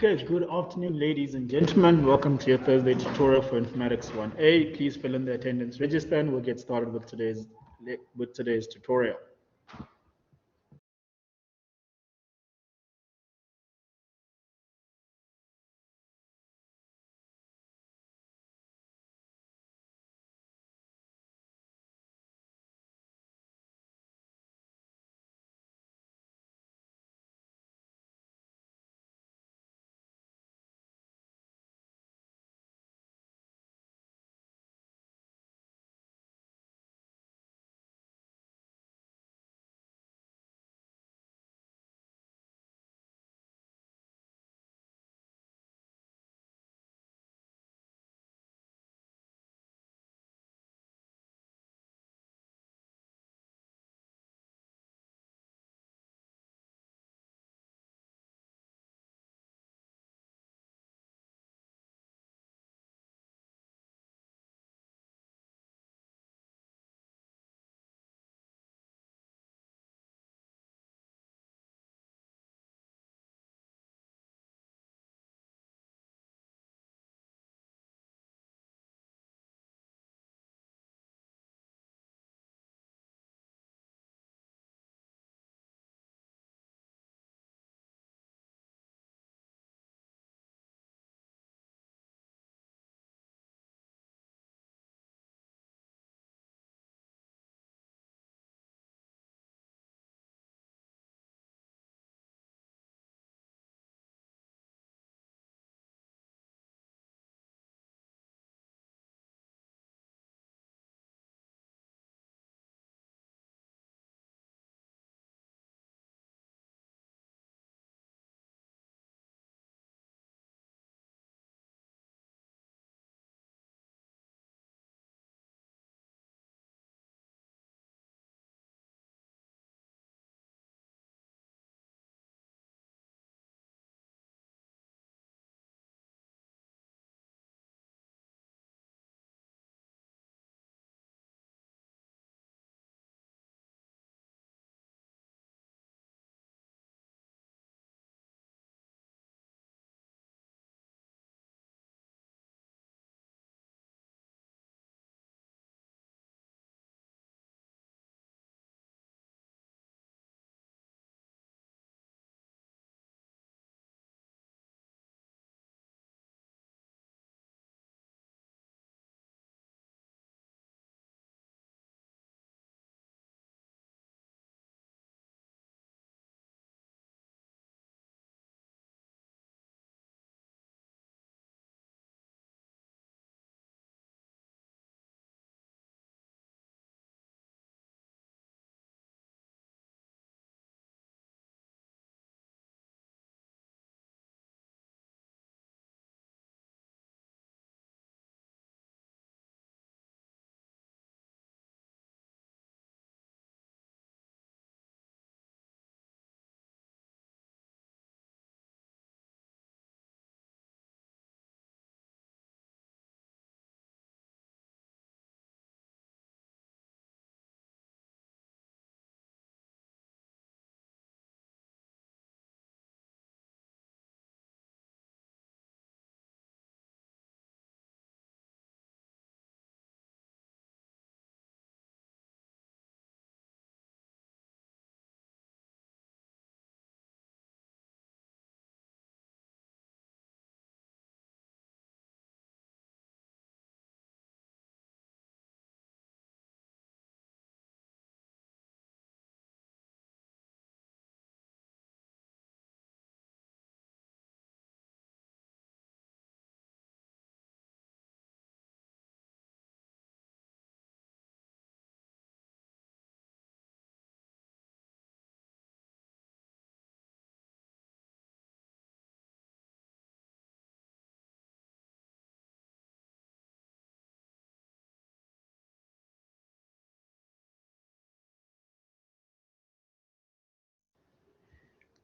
Okay, good afternoon, ladies and gentlemen. Welcome to your Thursday tutorial for Informatics 1A. Please fill in the attendance register and we'll get started with today's tutorial.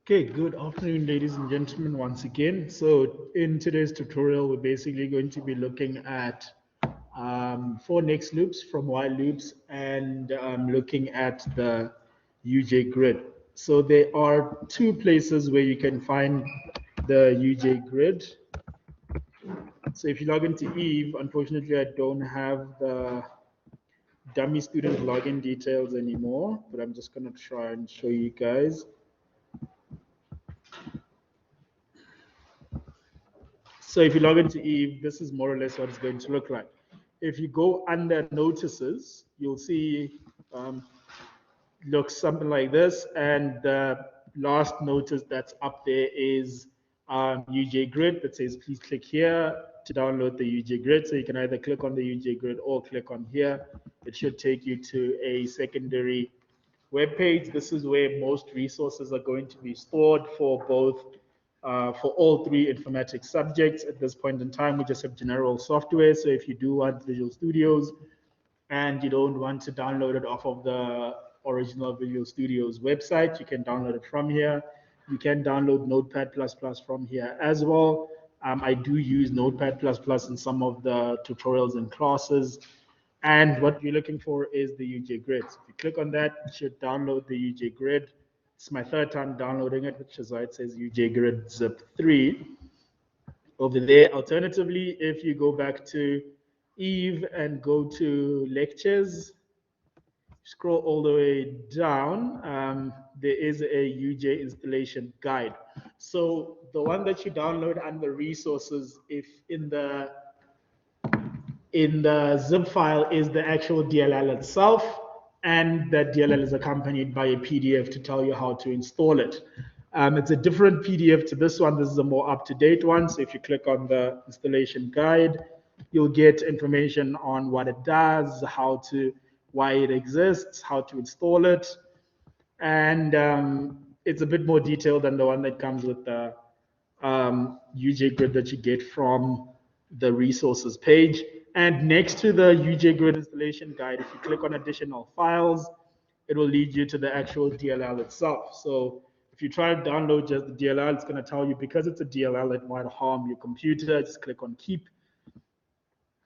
Okay, good afternoon, ladies and gentlemen, once again. So in today's tutorial, we're basically going to be looking at four next loops from while loops and looking at the UJ grid. So there are two places where you can find the UJ grid. So if you log into Eve, unfortunately, I don't have the dummy student login details anymore, but I'm just going to try and show you guys. So if you log into Eve, this is more or less what it's going to look like. If you go under notices, you'll see looks something like this. And the last notice that's up there is UJ Grid that says, please click here to download the UJ Grid. So you can either click on the UJ Grid or click on here. It should take you to a secondary web page. This is where most resources are going to be stored for both, for all three informatics subjects. At this point in time, we just have general software. So if you do want Visual Studios, and you don't want to download it off of the original Visual Studios website, you can download it from here. You can download Notepad++ from here as well. I do use Notepad++ in some of the tutorials and classes. And what you're looking for is the UJ Grid. So if you click on that, you should download the UJ Grid. It's my third time downloading it, which is why it says UJ Grid zip 3 over there. Alternatively, if you go back to Eve and go to lectures, scroll all the way down, there is a UJ installation guide. So the one that you download under resources, if in the zip file is the actual DLL itself, and that DLL is accompanied by a PDF to tell you how to install it. It's a different PDF to this one. This is a more up-to-date one. So if you click on the installation guide, you'll get information on what it does, why it exists, how to install it. And it's a bit more detailed than the one that comes with the UJ Grid that you get from the resources page. And next to the UJ Grid installation guide, if you click on additional files, it will lead you to the actual DLL itself. So if you try to download just the DLL, it's going to tell you because it's a DLL, it might harm your computer. Just click on keep,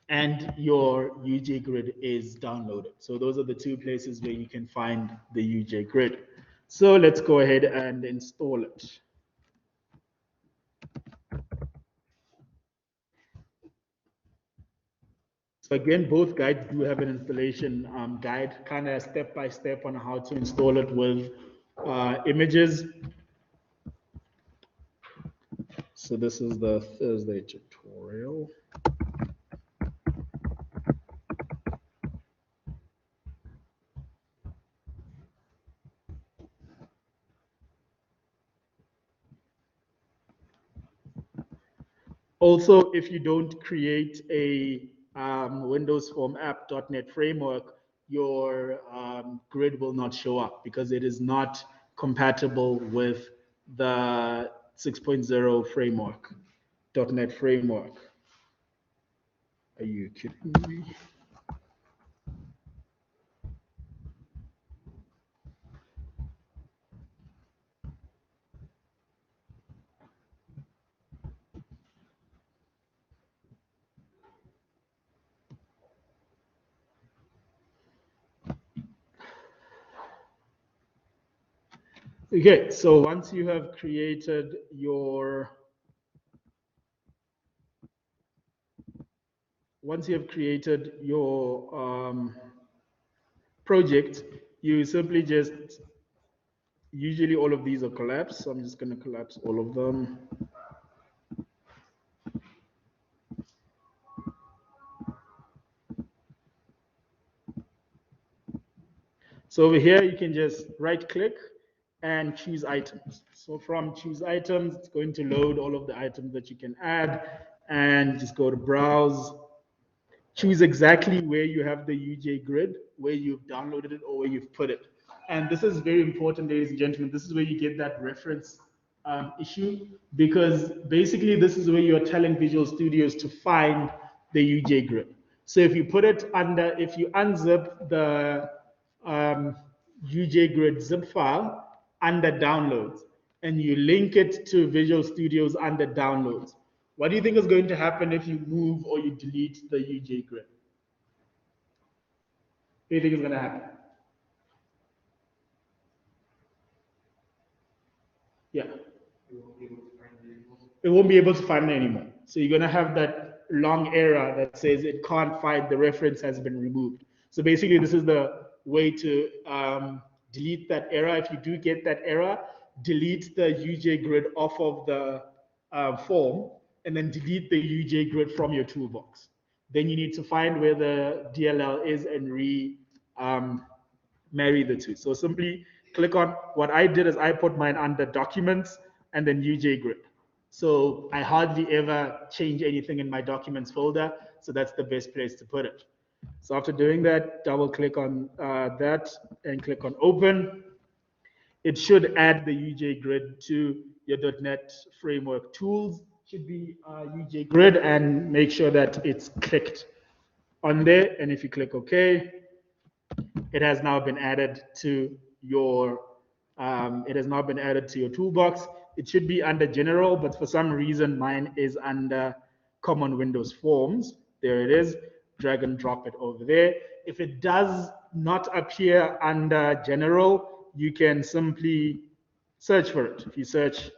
and your UJ Grid is downloaded. So those are the two places where you can find the UJ Grid. So let's go ahead and install it. So again, both guides do have an installation guide, kind of step by step on how to install it with images. So this is the Thursday tutorial. Also, if you don't create a Windows Form app .NET framework, your grid will not show up because it is not compatible with the 6.0 framework, .NET framework. Are you kidding me? Okay, so once you have created your project, you simply just, usually all of these are collapsed, so I'm just going to collapse all of them. So over here, you can just right click and choose items. So from choose items, it's going to load all of the items that you can add, and just go to browse, choose exactly where you have the UJ grid, where you've downloaded it or where you've put it. And this is very important, ladies and gentlemen. This is where you get that reference issue, because basically this is where you're telling Visual Studios to find the UJ grid. So if you put it under, if you unzip the UJ grid zip file under downloads and you link it to Visual Studios under downloads, what do you think is going to happen if you move or you delete the UJ grid? What do you think is going to happen? Yeah. it won't be able to find it anymore. So you're going to have that long error that says it can't find the reference has been removed. So basically, this is the way to delete that error. If you do get that error, delete the UJ grid off of the form and then delete the UJ grid from your toolbox. Then you need to find where the DLL is and marry the two. So simply click on, what I did is I put mine under documents and then UJ grid. So I hardly ever change anything in my documents folder. So that's the best place to put it. So after doing that, double click on that and click on open. It should add the UJ grid to your .NET Framework tools. Should be UJ grid, and make sure that it's clicked on there. And if you click OK, it has now been added to your toolbox. It should be under general, but for some reason mine is under common Windows forms. There it is. Drag and drop it over there. If it does not appear under general, you can simply search for it. If you search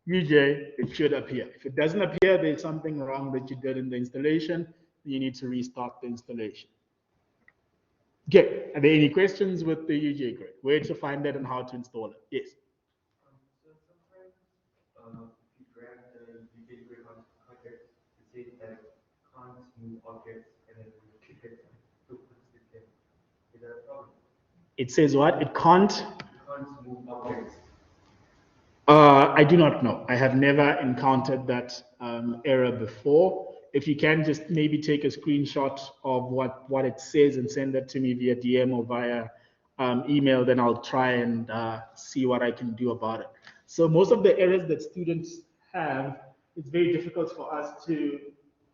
UJ, it should appear. If it doesn't appear, there's something wrong that you did in the installation. You need to restart the installation. Okay, are there any questions with the UJ grid? Where to find that and how to install it? Yes. So sometimes if you grab the UJ grid object, it says that it can't move objects, and then you click it to put it in. Is that a problem? It says what? It can't? You can't move objects. I do not know. I have never encountered that error before. If you can just maybe take a screenshot of what it says and send that to me via DM or via email, then I'll try and see what I can do about it. So most of the errors that students have, it's very difficult for us to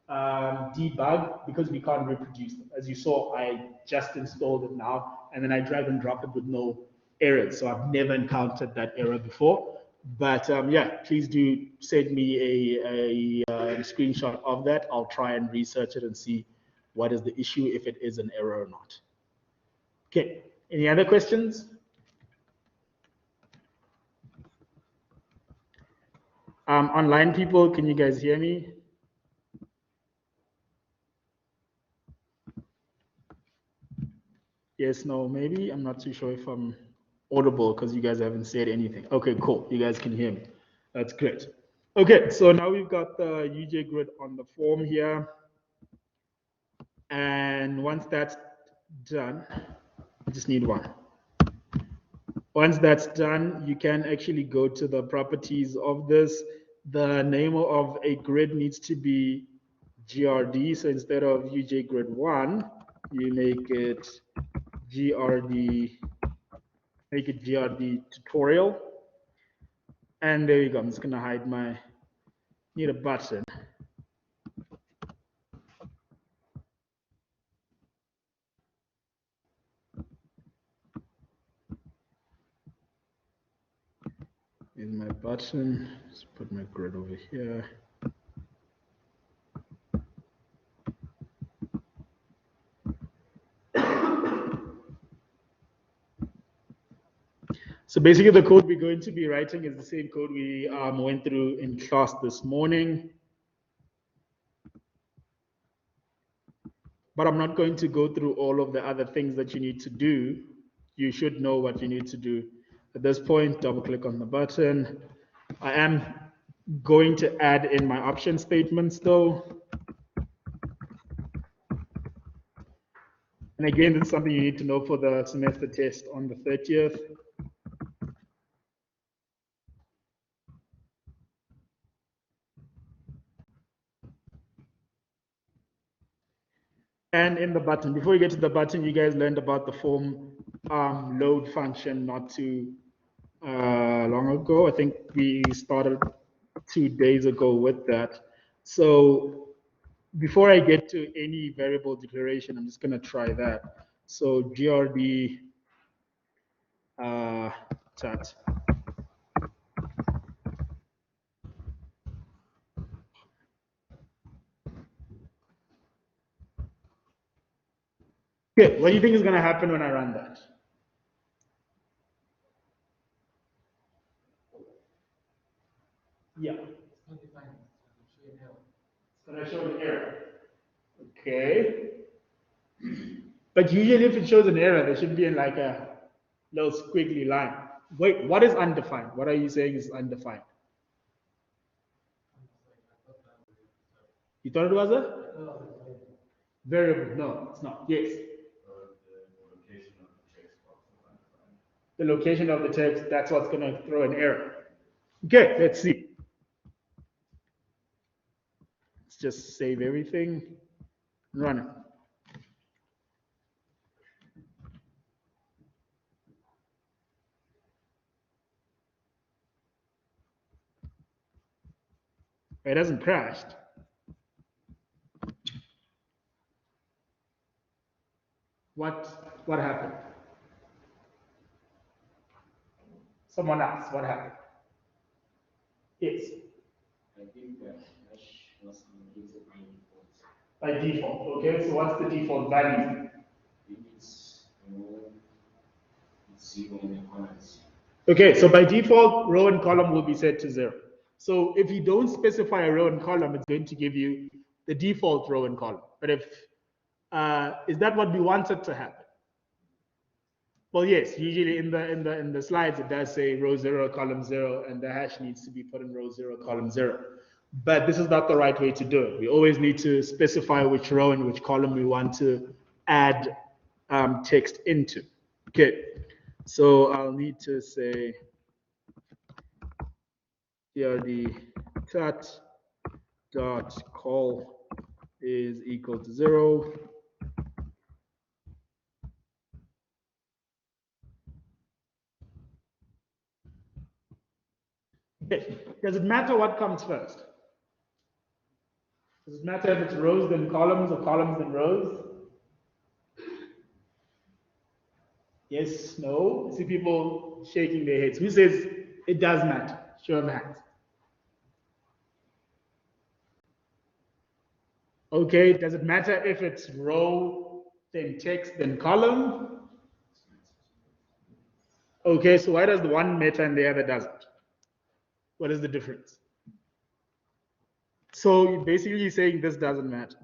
debug because we can't reproduce them. As you saw, I just installed it now, and then I drag and drop it with no errors. So I've never encountered that error before. But yeah, please do send me a screenshot of that. I'll try and research it and see what is the issue, if it is an error or not. Okay, any other questions? Online people, can you guys hear me? Yes, no, maybe. I'm not too sure if I'm audible because you guys haven't said anything. Okay, cool. You guys can hear me. That's great. Okay, so now we've got the UJ grid on the form here. And once that's done, I just need one. Once that's done, you can actually go to the properties of this. The name of a grid needs to be GRD. So instead of UJ grid 1, you make it GRD tutorial. And there you go. I'm just going to hide need a button. Here's my button. Let's put my grid over here. So basically the code we're going to be writing is the same code we went through in class this morning. But I'm not going to go through all of the other things that you need to do. You should know what you need to do. At this point, double click on the button. I am going to add in my option statements though. And again, this is something you need to know for the semester test on the 30th. And in the button, before you get to the button, you guys learned about the form load function not too long ago. I think we started 2 days ago with that. So before I get to any variable declaration, I'm just going to try that. So GRD chat. Okay, what do you think is going to happen when I run that? Yeah, It's going to show an error. Okay. But usually if it shows an error, there should be in like a little squiggly line. Wait, what is undefined? What are you saying is undefined? You thought it was a variable? No, it's not. Yes. The location of the text, that's what's going to throw an error. Okay, let's see. Let's just save everything and run it. It hasn't crashed. What happened? Someone else, what happened? Yes. I think that hash was indicated by default. By default, okay, so what's the default value? I think it's 0 in the columns. Okay, so by default, row and column will be set to 0. So if you don't specify a row and column, it's going to give you the default row and column. But if is that what we wanted to happen? Well, yes. Usually in the slides it does say row 0, column 0, and the hash needs to be put in row 0, column 0. But this is not the right way to do it. We always need to specify which row and which column we want to add text into. Okay, so I'll need to say here the cut dot call is equal to 0. Okay. Does it matter what comes first? Does it matter if it's rows then columns or columns then rows? Yes, no. I see people shaking their heads. Who says it does matter? Show of hands. Okay, does it matter if it's row, then text, then column? Okay, so why does the one matter and the other doesn't? What is the difference? So you're basically saying this doesn't matter.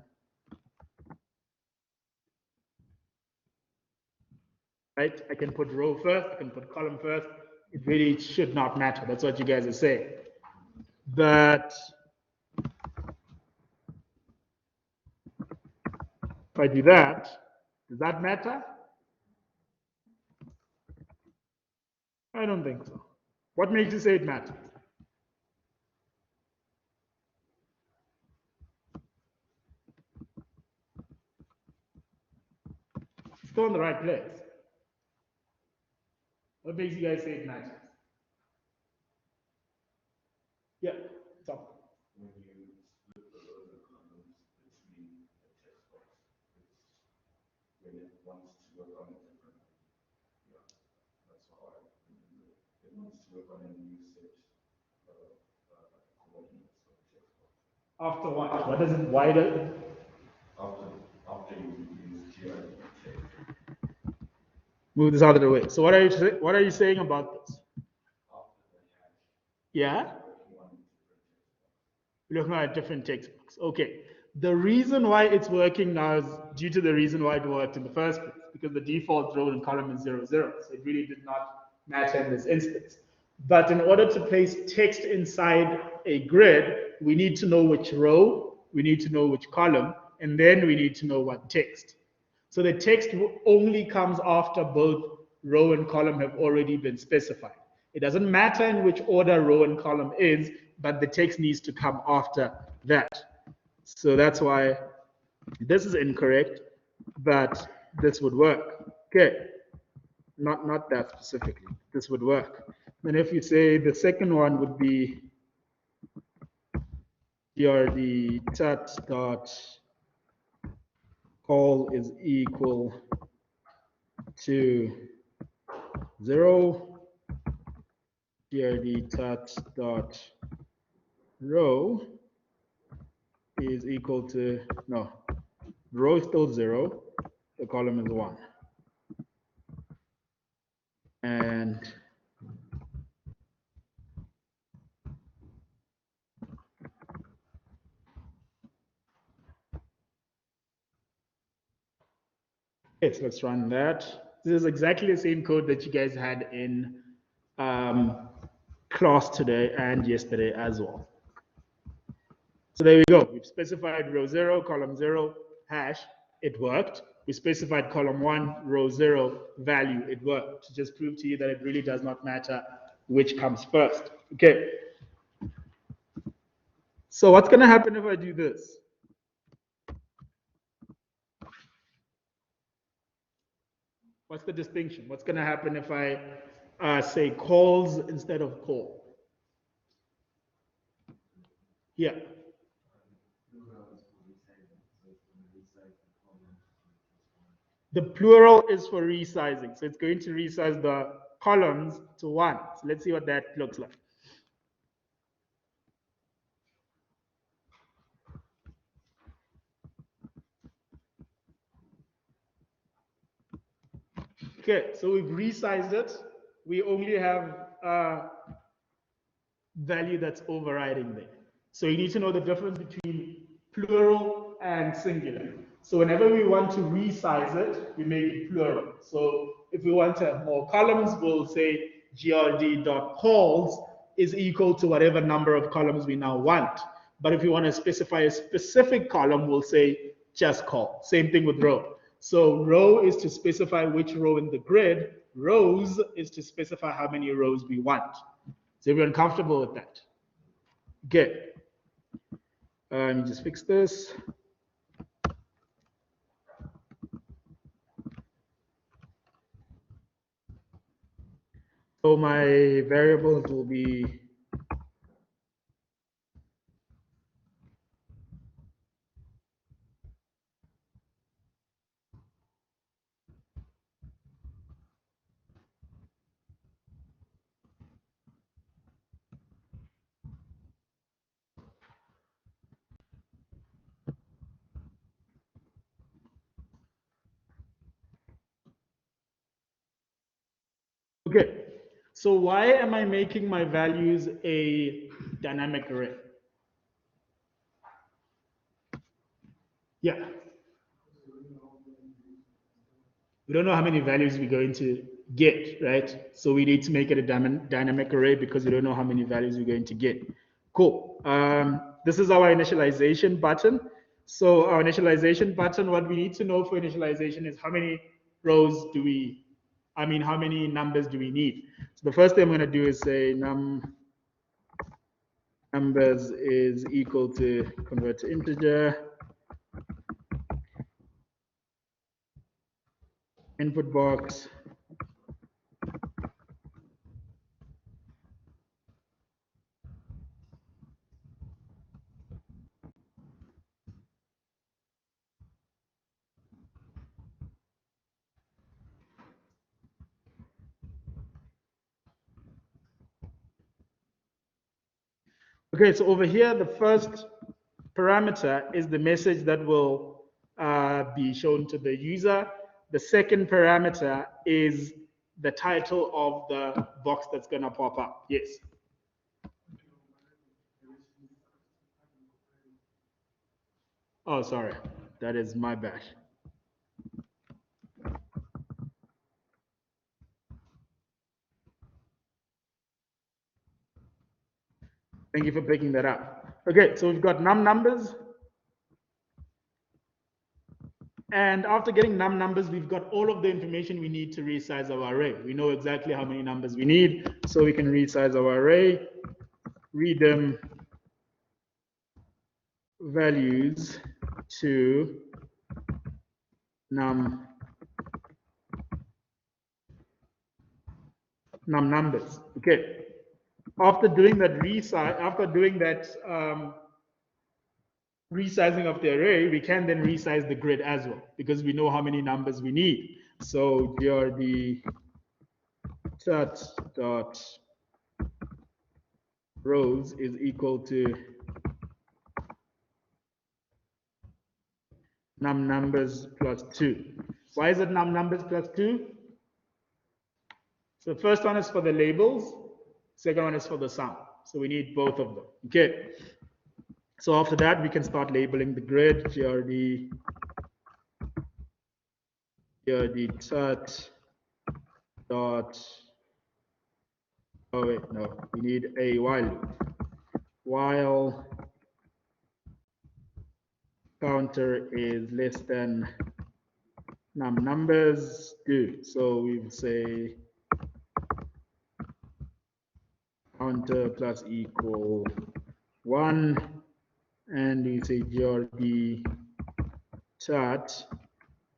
Right? I can put row first, I can put column first. It really should not matter. That's what you guys are saying. But if I do that, does that matter? I don't think so. What makes you say it matters? It's still in the right place. What makes you guys say it matters? Yeah, stop. When you split the rows and columns between the text box, it's when it wants to work on a different, yeah, that's how I remember it. It wants to work on a new set of coordinates of the text box. After what? What does it, why does it? After you use GRD text. Move this out of the way. So what are you saying about this? After the hash, Yeah? working on different text box. We're looking at different textbooks. Okay. The reason why it's working now is due to the reason why it worked in the first place, because the default row and column is 0, 0. So it really did not matter in this instance. But in order to place text inside a grid, we need to know which row, we need to know which column, and then we need to know what text. So the text only comes after both row and column have already been specified. It doesn't matter in which order row and column is, but the text needs to come after that. So that's why this is incorrect, but this would work. Okay, not that specifically. This would work. And if you say the second one would be here the tat dot call is equal to 0. Here the tat dot row is equal to, no, row is still 0, the column is 1. And So let's run that. This is exactly the same code that you guys had in class today and yesterday as well. So there we go. We've specified row 0, column 0, hash. It worked. We specified column 1, row 0, value. It worked. To just prove to you that it really does not matter which comes first. Okay. So what's going to happen if I do this? What's the distinction? What's going to happen if I say calls instead of call? Yeah. The plural is for resizing. So it's going to resize the columns to 1. So let's see what that looks like. Okay, so we've resized it. We only have a value that's overriding there. So you need to know the difference between plural and singular. So whenever we want to resize it, we make it plural. So if we want to have more columns, we'll say grd.calls is equal to whatever number of columns we now want. But if we want to specify a specific column, we'll say just call. Same thing with row. So row is to specify which row in the grid. Rows is to specify how many rows we want. Is everyone comfortable with that? Okay. Let me just fix this. So my variables will be okay. So why am I making my values a dynamic array? Yeah. We don't know how many values we're going to get, right? So we need to make it a dynamic array because we don't know how many values we're going to get. Cool. This is our initialization button. So our initialization button, what we need to know for initialization is how many rows do we, how many numbers do we need? So the first thing I'm going to do is say numbers is equal to convert to integer, input box, okay, so over here, the first parameter is the message that will be shown to the user. The second parameter is the title of the box that's going to pop up. Yes. Oh, sorry. That is my bad. Thank you for picking that up. Okay, so we've got num numbers. And after getting num numbers, we've got all of the information we need to resize our array. We know exactly how many numbers we need, so we can resize our array, read them values to num numbers. Okay. After doing that resizing of the array, we can then resize the grid as well because we know how many numbers we need. So here the dot rows is equal to num numbers plus 2. Why is it num numbers plus 2? So the first one is for the labels, second one is for the sum. So we need both of them. Okay. So after that, we can start labeling the grid, grd grd tut dot, oh wait, no, we need a while loop. While counter is less than numbers, good. So we would say counter plus equal 1, and we say grd tut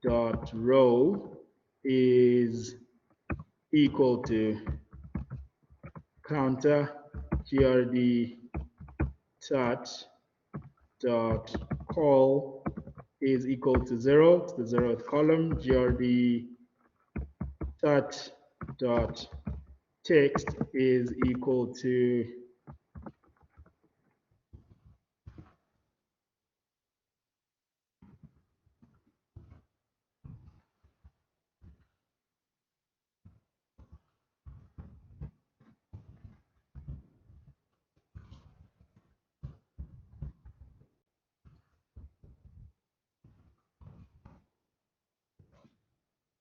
dot row is equal to counter grd tut dot call is equal to 0, it's the 0th column, grd tut dot text is equal to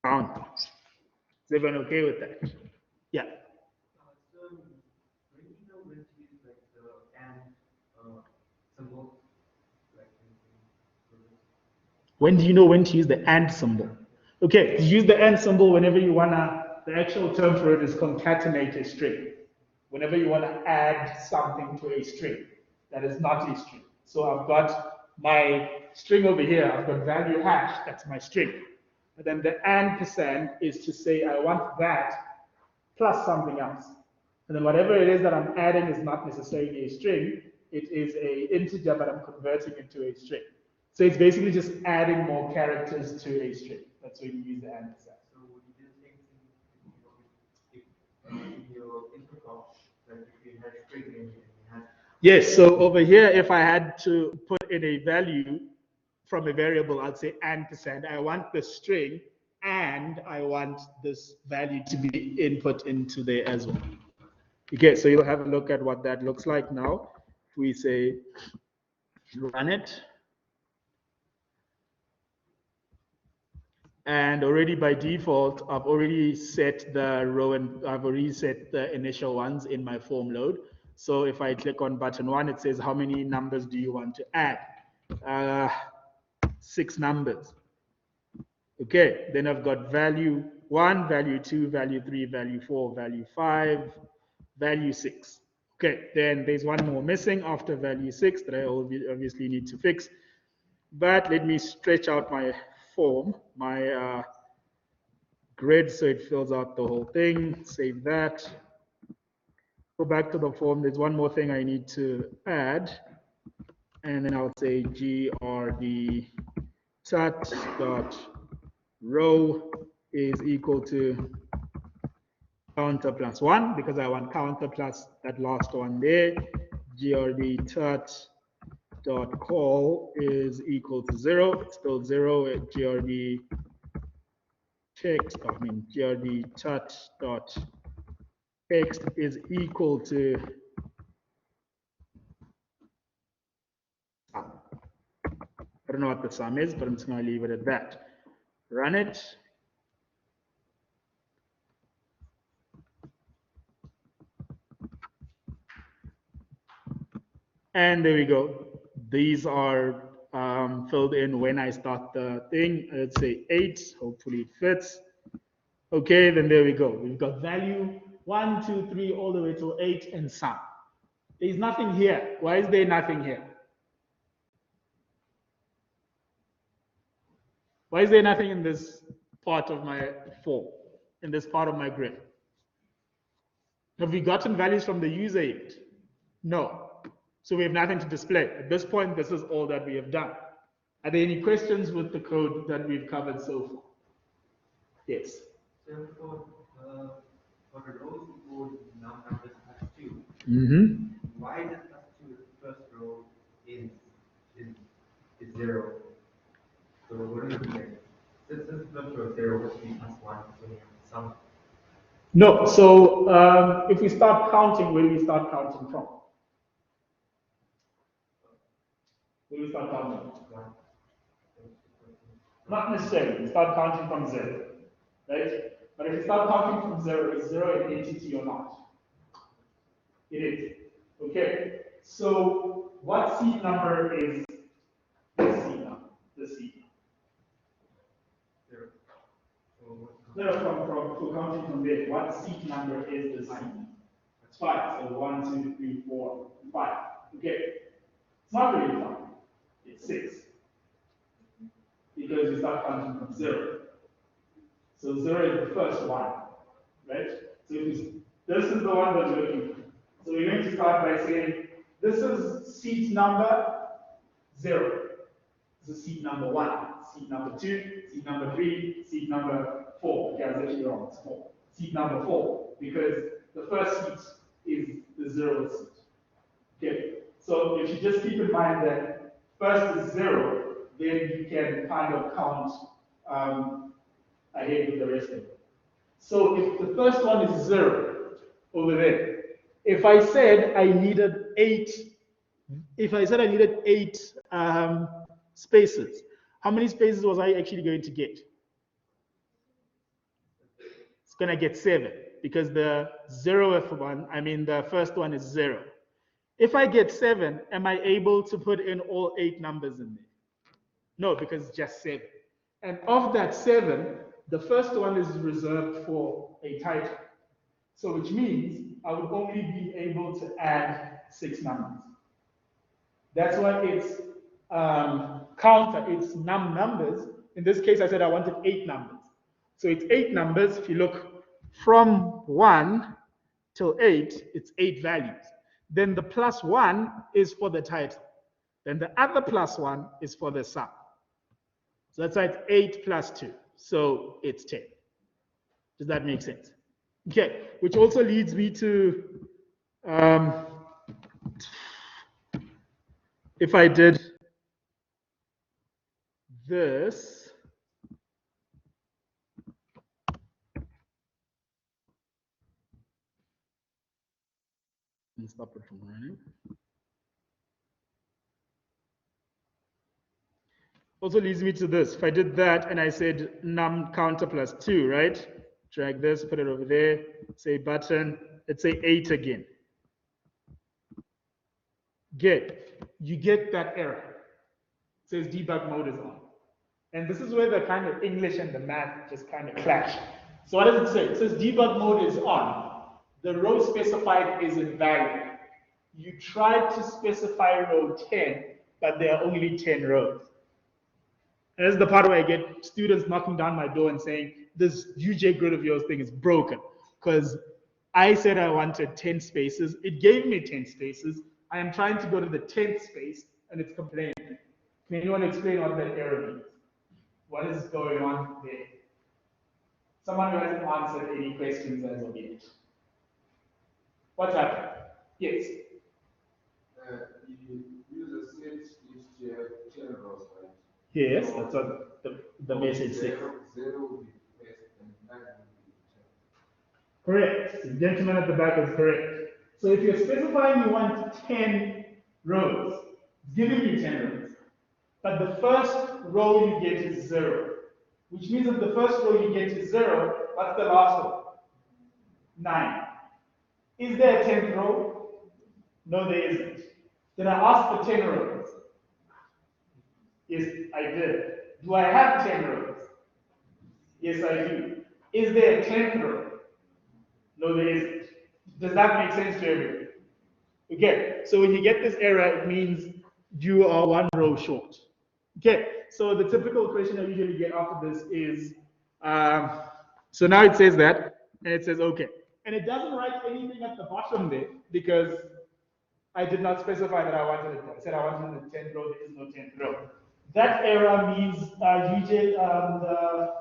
count. Is everyone okay with that? Yeah. So when you know when to use like the and symbol, like When do you know when to use the and symbol? Okay, to use the and symbol whenever you wanna, the actual term for it is concatenate a string. Whenever you wanna add something to a string that is not a string. So I've got my string over here, I've got value hash, that's my string. And then the and percent is to say I want that plus something else. And then whatever it is that I'm adding is not necessarily a string, it is a integer, but I'm converting it to a string. So it's basically just adding more characters to a string. That's when you use the and percent. so would you do the same thing, if in your input box, like if you had string and you had Yes, so over here, if I had to put in a value from a variable, I'd say and percent. I want the string and I want this value to be input into there as well. Okay, so you'll have a look at what that looks like now. If we say run it, and already by default, I've already set the row and I've already set the initial ones in my form load. So if I click on button 1, it says how many numbers do you want to add? 6 numbers. Okay, then I've got value 1, value 2, value 3, value 4, value 5, value 6. Okay, then there's one more missing after value 6 that I obviously need to fix. But let me stretch out my form, my grid, so it fills out the whole thing. Save that. Go back to the form. There's one more thing I need to add. And then I'll say grd tut dot row is equal to counter plus 1 because I want counter plus that last one there. Grd tut dot call is equal to 0. It's still 0. Grd text, grd tut dot text is equal to sum. I don't know what the sum is, but I'm just going to leave it at that. Run it. And there we go. These are filled in when I start the thing. Let's say 8. Hopefully it fits. Okay, then there we go. We've got value 1, 2, 3, all the way to 8 and sum. There's nothing here. Why is there nothing here? Why is there nothing in this part of my form, in this part of my grid? Have we gotten values from the user yet? No. So we have nothing to display. At this point, this is all that we have done. Are there any questions with the code that we've covered so far? Yes. so for the rows equal numbers plus 2, why does plus 2 the first row is is is 0? So what is it like? Since the first row is 0, what should be plus 1? So we have some. No, so if we start counting, where do we start counting from? Where do we start counting? 1. Not necessarily. You start counting from 0, right? But if you start counting from 0, is 0 an entity or not? It is. Okay. So what seed number is this seed number? This seed number. 0 from counting from there. What seed number is this seed number? It's 5. So 1, 2, 3, 4, 5. Okay. It's not really 5. It's 6. Because you start counting from 0. So 0 is the first one, right? So this is the one that we're looking for. So we're going to start by saying, this is seed number 0. This is seed number 1, seed number 2, seed number 3, seed number 4. Okay, I was actually wrong, it's 4. Seed number 4, because the first seed is the 0th seed. Okay, so if you just keep in mind that first is 0, then you can kind of count ahead with the rest of it. So if the first one is 0 over there, if I said I needed 8, spaces, how many spaces was I actually going to get? It's going to get 7 because the 0th one, the first one is 0. If I get 7, am I able to put in all 8 numbers in there? No, because it's just 7. And of that 7, the first one is reserved for a title. So which means I would only be able to add 6 numbers. That's why it's counter, it's numbers. In this case, I said I wanted 8 numbers. So it's 8 numbers. If you look from 1 till 8, it's 8 values. Then the plus 1 is for the title. Then the other plus 1 is for the sum. So that's why it's 8 plus 2. So it's 10. Does that make sense? Okay, which also leads me to, if I did this, let me stop it from running. Also leads me to this. If I did that and I said num counter plus 2, right? Drag this, put it over there, say button, let's say 8 again. You get that error. It says debug mode is on. And this is where the kind of English and the math just kind of clash. So what does it say? It says debug mode is on. The row specified is invalid. You tried to specify row 10, but there are only 10 rows. And this is the part where I get students knocking down my door and saying, this UJ grid of yours thing is broken. Because I said I wanted 10 spaces. It gave me 10 spaces. I am trying to go to the 10th space, and it's complaining. Can anyone explain what that error means? What is going on there? Someone who hasn't answered any questions as of yet. What's happened? Yes. You use a set if you have 10 rows, right? Yes, that's what the message says. 0 will be first and 9 will be 10. Correct. The gentleman at the back is correct. So if you're specifying you want 10 rows, it's giving you 10 rows. But the first row you get is 0. Which means that the first row you get is 0. What's the last one? 9. Is there a 10th row? No, there isn't. Did I ask for 10 rows? Yes, I did. Do I have 10 rows? Yes, I do. Is there a 10th row? No, there isn't. Does that make sense to everyone? Okay, so when you get this error, it means you are 1 row short. Okay, so the typical question I usually get after this is, so now it says that, and it says, okay. And it doesn't write anything at the bottom there, because I did not specify that I wanted it. I said I wanted the 10th row, there is no 10th row. That error means the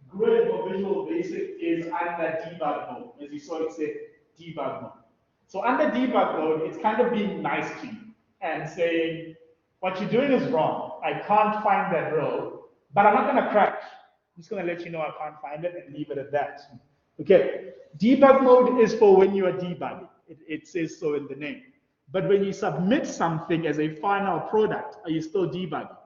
grid or Visual Basic is under debug mode. As you saw, it said debug mode. So under debug mode, it's kind of being nice to you and saying, what you're doing is wrong. I can't find that row, but I'm not going to crash. I'm just going to let you know I can't find it and leave it at that. Okay, debug mode is for when you are debugging. It says so in the name. But when you submit something as a final product, are you still debugging?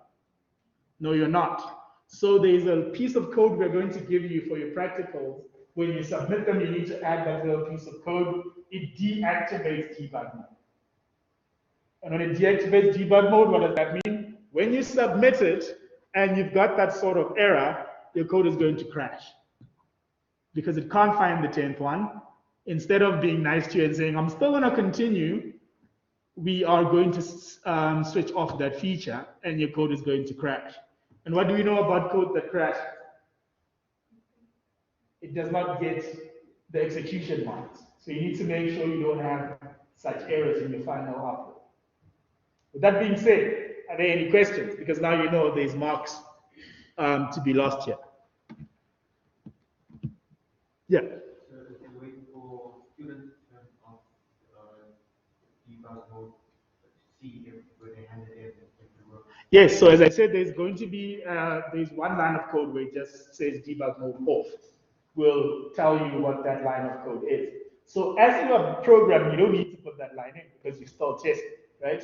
No, you're not. So there's a piece of code we're going to give you for your practicals. When you submit them, you need to add that little piece of code. It deactivates debug mode. And when it deactivates debug mode, what does that mean? When you submit it and you've got that sort of error, your code is going to crash because it can't find the 10th one. Instead of being nice to you and saying, I'm still going to continue, we are going to switch off that feature and your code is going to crash. And what do we know about code that crashes? It does not get the execution marks. So you need to make sure you don't have such errors in your final upload. With that being said, are there any questions? Because now you know there's marks to be lost here. Yeah. So if you wait for students to turn off debug mode to see if when they hand it in, if it works. Yes, so as I said, there's going to be, there's one line of code where it just says debug mode off. We'll tell you what that line of code is. So as you are programmed, you don't need to put that line in because you still test it, right?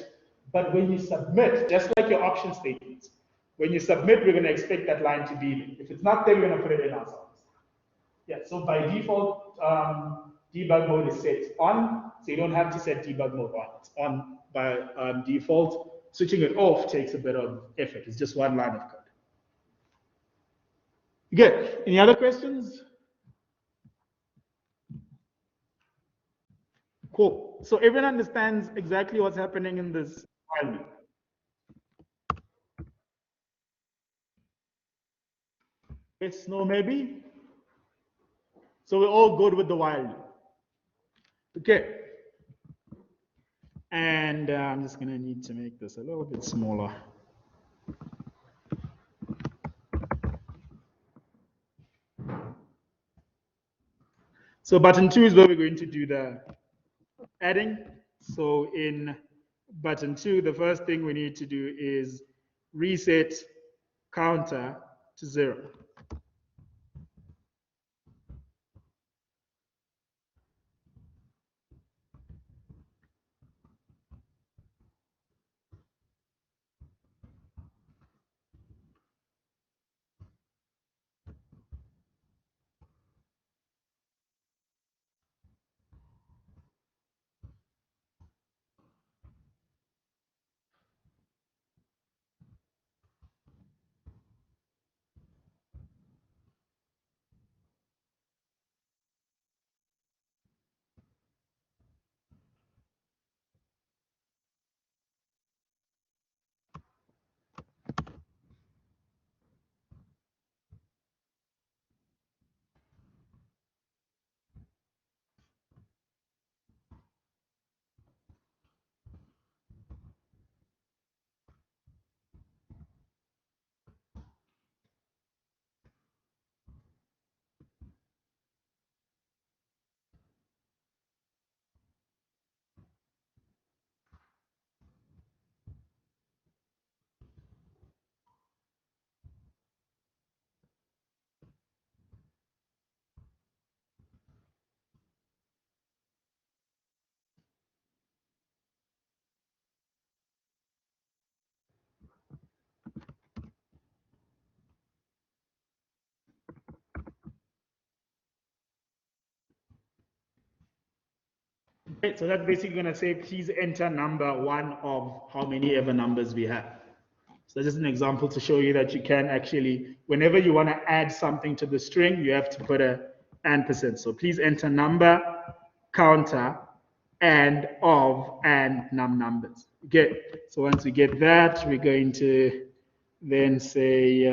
But when you submit, just like your option statements, when you submit, we're going to expect that line to be there. If it's not there, we're going to put it in ourselves. Yeah, so by default, debug mode is set on, so you don't have to set debug mode on. It's on by default. Switching it off takes a bit of effort. It's just one line of code. Good. Any other questions? Cool. So everyone understands exactly what's happening in this while loop. Yes, no, maybe? So we're all good with the while loop. Okay. And I'm just going to need to make this a little bit smaller. So button 2 is where we're going to do the adding. So in button 2, the first thing we need to do is reset counter to 0. Okay, so that's basically going to say, please enter number 1 of how many ever numbers we have. So this is an example to show you that you can actually, whenever you want to add something to the string, you have to put a %. So please enter number, counter, and of, and num numbers. Okay, so once we get that, we're going to then say,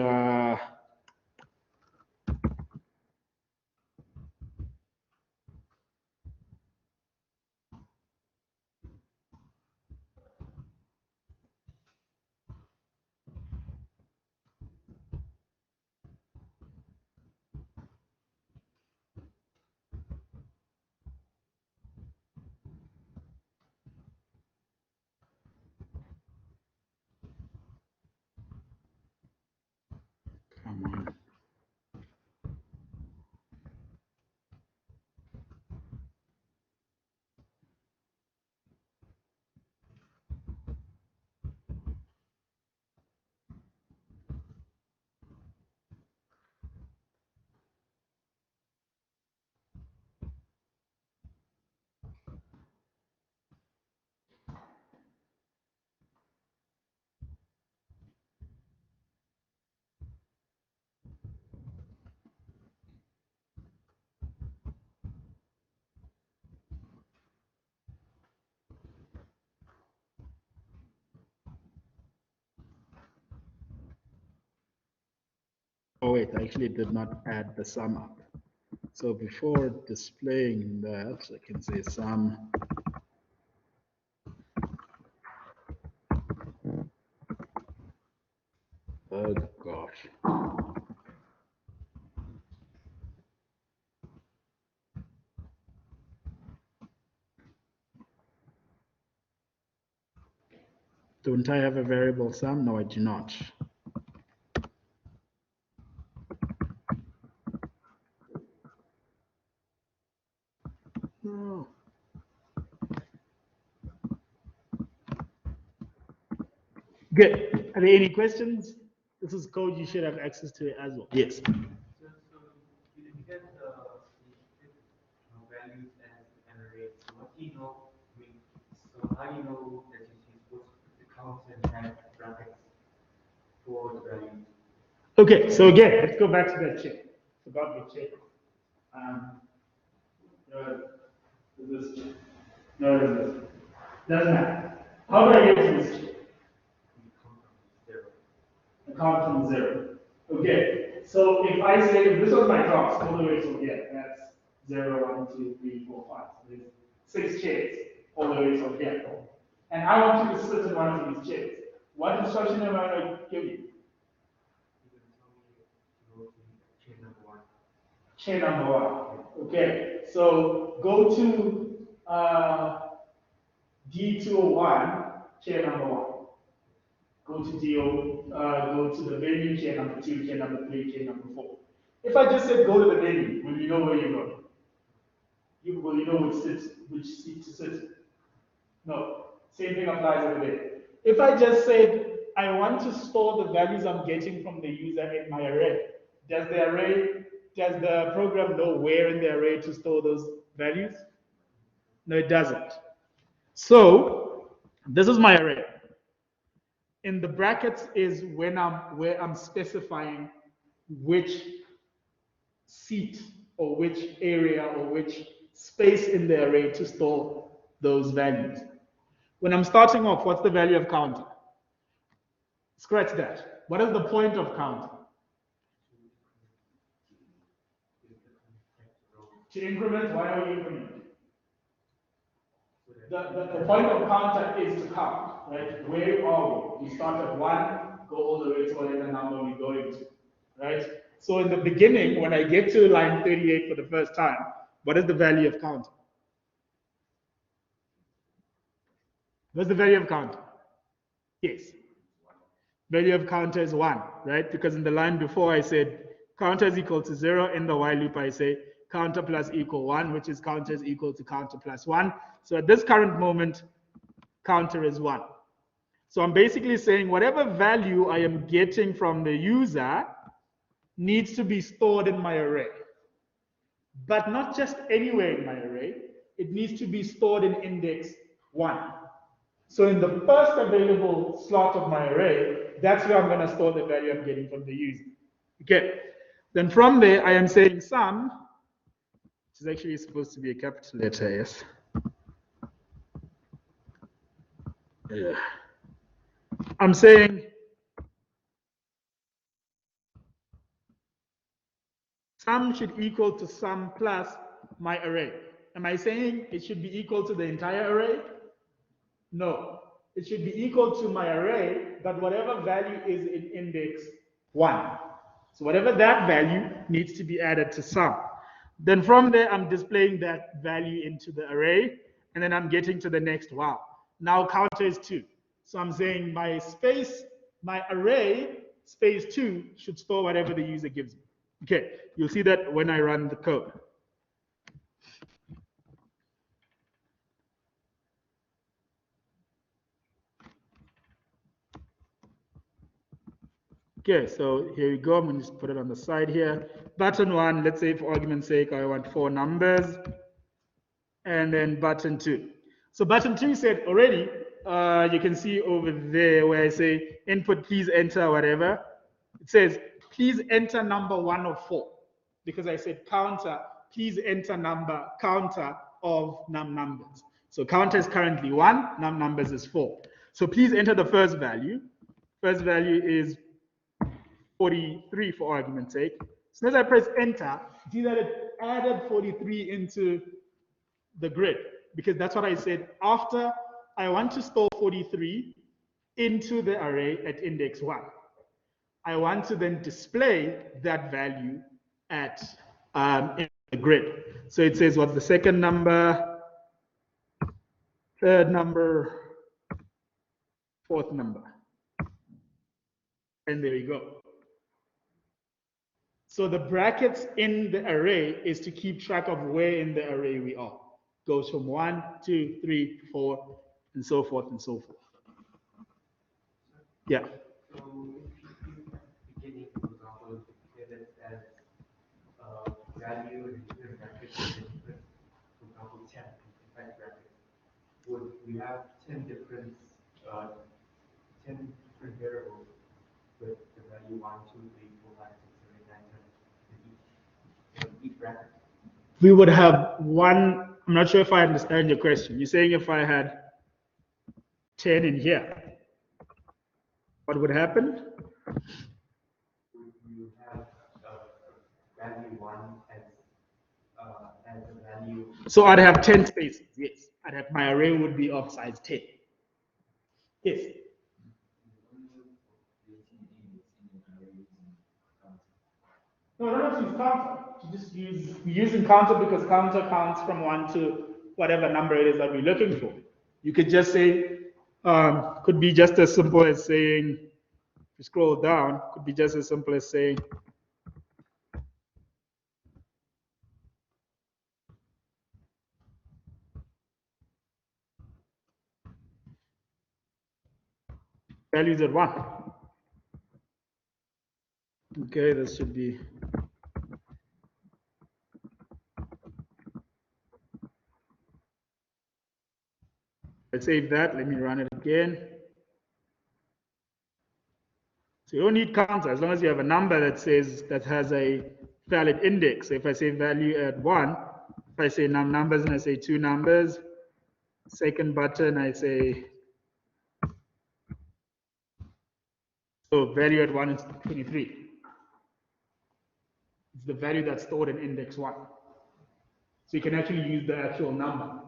Oh wait, I actually did not add the sum up. So before displaying that, I can say sum. Oh gosh. Don't I have a variable sum? No, I do not. No. Good. Are there any questions? This is code, you should have access to it as well. Yes. So you get the values as an array. So what do you know? I mean, so how do you know that you're supposed to put the counts and have brackets for the values? Okay, so again, let's go back to that check. Forgot the check. No, is this? No, it is this. Doesn't matter. How do I get to this check? You count from zero. I count from 0. Okay, so if I say, if this was my class, all the way to here, that's 0, 1, 2, 3, 4, 5. So there's 6 chairs all the way to here. And I want you to sit in one of these chairs. What instruction am I going to give you? You're going to tell me to go to chain number one. Chair number 1. Okay, so go to D201, chair number 1. Go to go to the venue, chair number 2, chair number 3, chair number 4. If I just said go to the venue, will you know where you're going? Will you know which seat to sit? No. Same thing applies over there. If I just said I want to store the values I'm getting from the user in my array, does the program know where in the array to store those values? No, it doesn't. So this is my array. In the brackets is where I'm specifying which seat or which area or which space in the array to store those values. When I'm starting off, what's the value of counter? Scratch that. What is the point of counter? To increment, why are we incrementing? The point of counter is to count, right? Where are we? We start at 1, go all the way to whatever number we're going to, right? So in the beginning, when I get to line 38 for the first time, what is the value of counter? What's the value of counter? Yes. Value of counter is 1, right? Because in the line before I said counter is equal to 0. In the while loop I say counter plus equal 1, which is counter is equal to counter plus 1. So at this current moment, counter is 1. So I'm basically saying whatever value I am getting from the user needs to be stored in my array. But not just anywhere in my array, it needs to be stored in index 1. So in the first available slot of my array, that's where I'm going to store the value I'm getting from the user. Okay. Then from there, I am saying sum, which is actually supposed to be a capital letter, yes. Yeah. I'm saying sum should equal to sum plus my array. Am I saying it should be equal to the entire array? No. It should be equal to my array, but whatever value is in index 1. So whatever that value needs to be added to sum. Then from there, I'm displaying that value into the array, and then I'm getting to the next wow. Now counter is 2. So I'm saying my array, space 2, should store whatever the user gives me. Okay, you'll see that when I run the code. Okay, so here we go. I'm going to just put it on the side here. Button 1, let's say for argument's sake, I want 4 numbers. And then button 2. So button 2 said already, you can see over there where I say input, please enter whatever. It says, please enter number 1 of 4. Because I said counter, please enter counter of num numbers. So counter is currently 1, num numbers is 4. So please enter the first value. First value is 43 for argument's sake. As soon as I press enter, see that it added 43 into the grid, because that's what I said. After I want to store 43 into the array at index 1, I want to then display that value at in the grid. So it says what's the second number, third number, fourth number. And there you go. So the brackets in the array is to keep track of where in the array we are. Goes from 1, 2, 3, 4, and so forth and so forth. Yeah. So if you beginning, for example, say that as value and different brackets are different, for example, 10 in 5 brackets, would we have 10 different 10 different variables with the value 1, 2, 3, 4, 5, 6, 7, 8, 9, 10 in each bracket? We would have one. I'm not sure if I understand your question. You're saying if I had 10 in here, what would happen? You have value 1 as a value. So I'd have 10 spaces, yes. I'd have, my array would be of size 10. Yes. No, don't have to use counter. You just use, we're using counter because counter counts from 1 to whatever number it is that we're looking for. You could just say, could be just as simple as saying, if you scroll down, could be just as simple as saying, values at 1. Okay, this should be. Let's save that. Let me run it again. So you don't need counter as long as you have a number that says that has a valid index. So if I say value at 1, if I say numbers and I say 2 numbers, second button I say, so value at 1 is 23. It's the value that's stored in index 1. So you can actually use the actual number.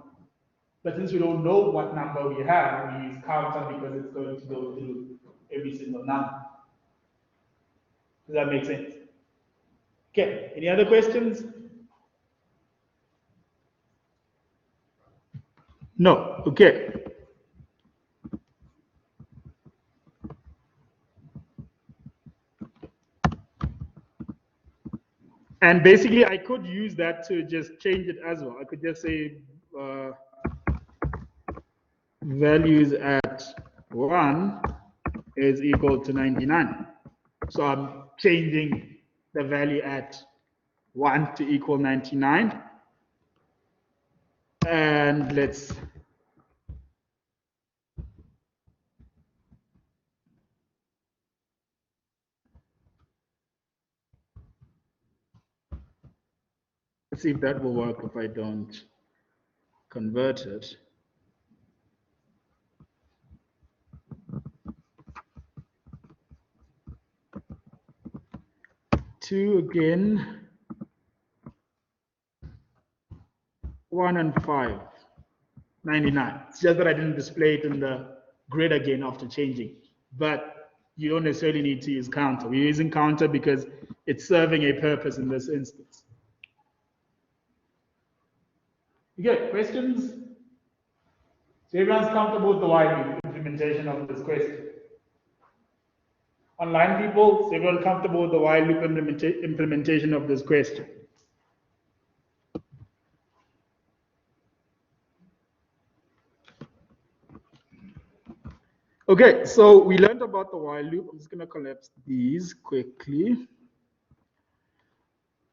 But since we don't know what number we have, we use counter because it's going to go through every single number. Does that make sense? Okay, any other questions? No, okay. And basically, I could use that to just change it as well. I could just say values at 1 is equal to 99. So I'm changing the value at 1 to equal 99. And let's see if that will work if I don't convert it. 2 again, 1 and 5, 99. It's just that I didn't display it in the grid again after changing. But you don't necessarily need to use counter. We're using counter because it's serving a purpose in this instance. Okay, questions? So everyone's comfortable with the while loop implementation of this question? Online people, is everyone comfortable with the while loop implementation of this question? Okay, so we learned about the while loop. I'm just going to collapse these quickly.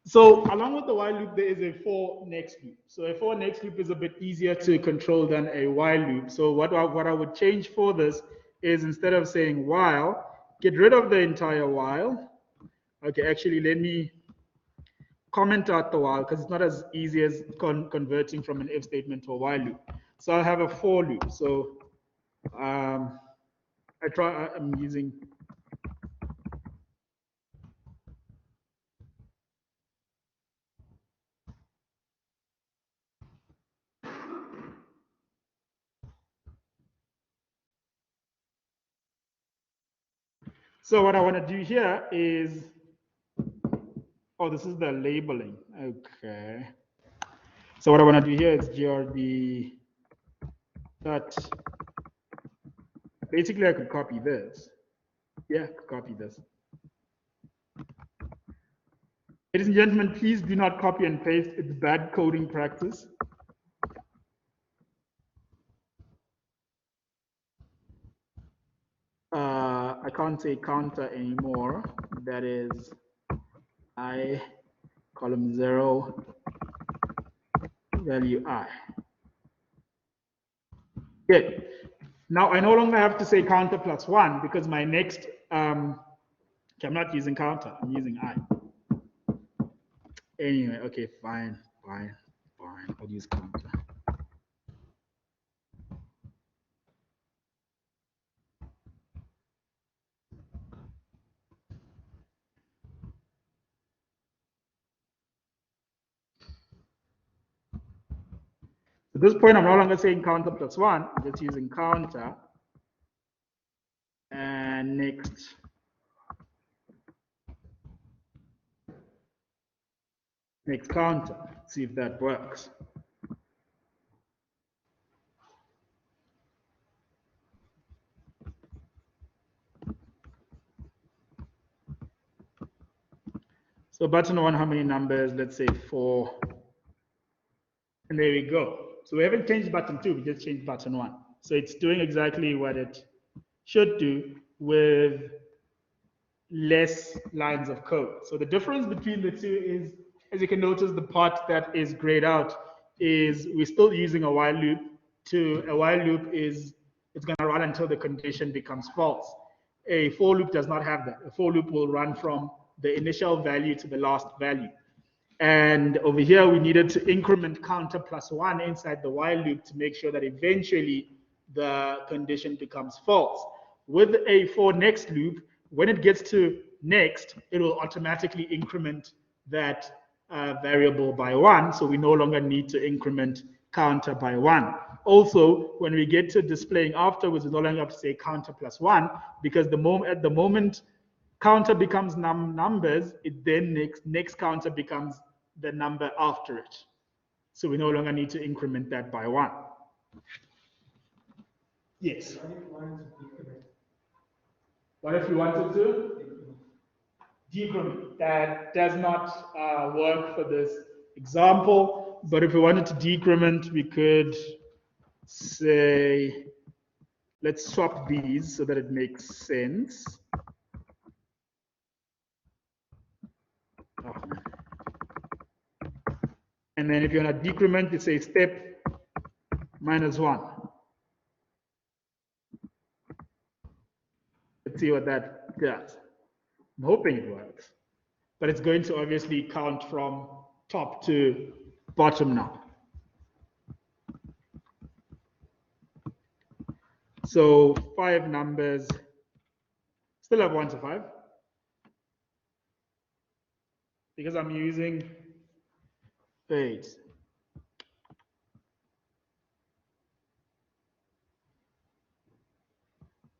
So along with the while loop, there is a for next loop. So a for next loop is a bit easier to control than a while loop. So what I would change for this is instead of saying while, get rid of the entire while. Okay, actually, let me comment out the while because it's not as easy as converting from an if statement to a while loop. So I'll have a for loop. So I'm using So what I want to do here is, oh, this is the labeling. Okay. So what I want to do here is grd dot, basically I could copy this. Yeah, I could copy this. Ladies and gentlemen, please do not copy and paste. It's bad coding practice. I can't say counter anymore. That is I column 0 value I. Good. Now I no longer have to say counter plus 1 because my next, okay, I'm not using counter, I'm using I. Anyway, okay, fine. I'll use counter. At this point, I'm no longer saying counter plus 1, I'm just using counter. And next counter, see if that works. So button 1, how many numbers? Let's say 4. And there we go. So we haven't changed button 2, we just changed button 1. So it's doing exactly what it should do with less lines of code. So the difference between the two is, as you can notice, the part that is grayed out is we're still using a while loop. A while loop is, it's going to run until the condition becomes false. A for loop does not have that. A for loop will run from the initial value to the last value. And over here, we needed to increment counter plus 1 inside the while loop to make sure that eventually the condition becomes false. With a for next loop, when it gets to next, it will automatically increment that variable by 1. So we no longer need to increment counter by 1. Also, when we get to displaying afterwards, we no longer have to say counter plus 1 because at the moment counter becomes numbers, it then next counter becomes the number after it. So we no longer need to increment that by 1. Yes. What if you wanted to decrement? That does not work for this example, but if we wanted to decrement, we could say, let's swap these so that it makes sense. Oh, and then if you want to decrement, you say step -1. Let's see what that does. I'm hoping it works, but it's going to obviously count from top to bottom now. So 5 numbers, still have 1 to 5, because I'm using 8.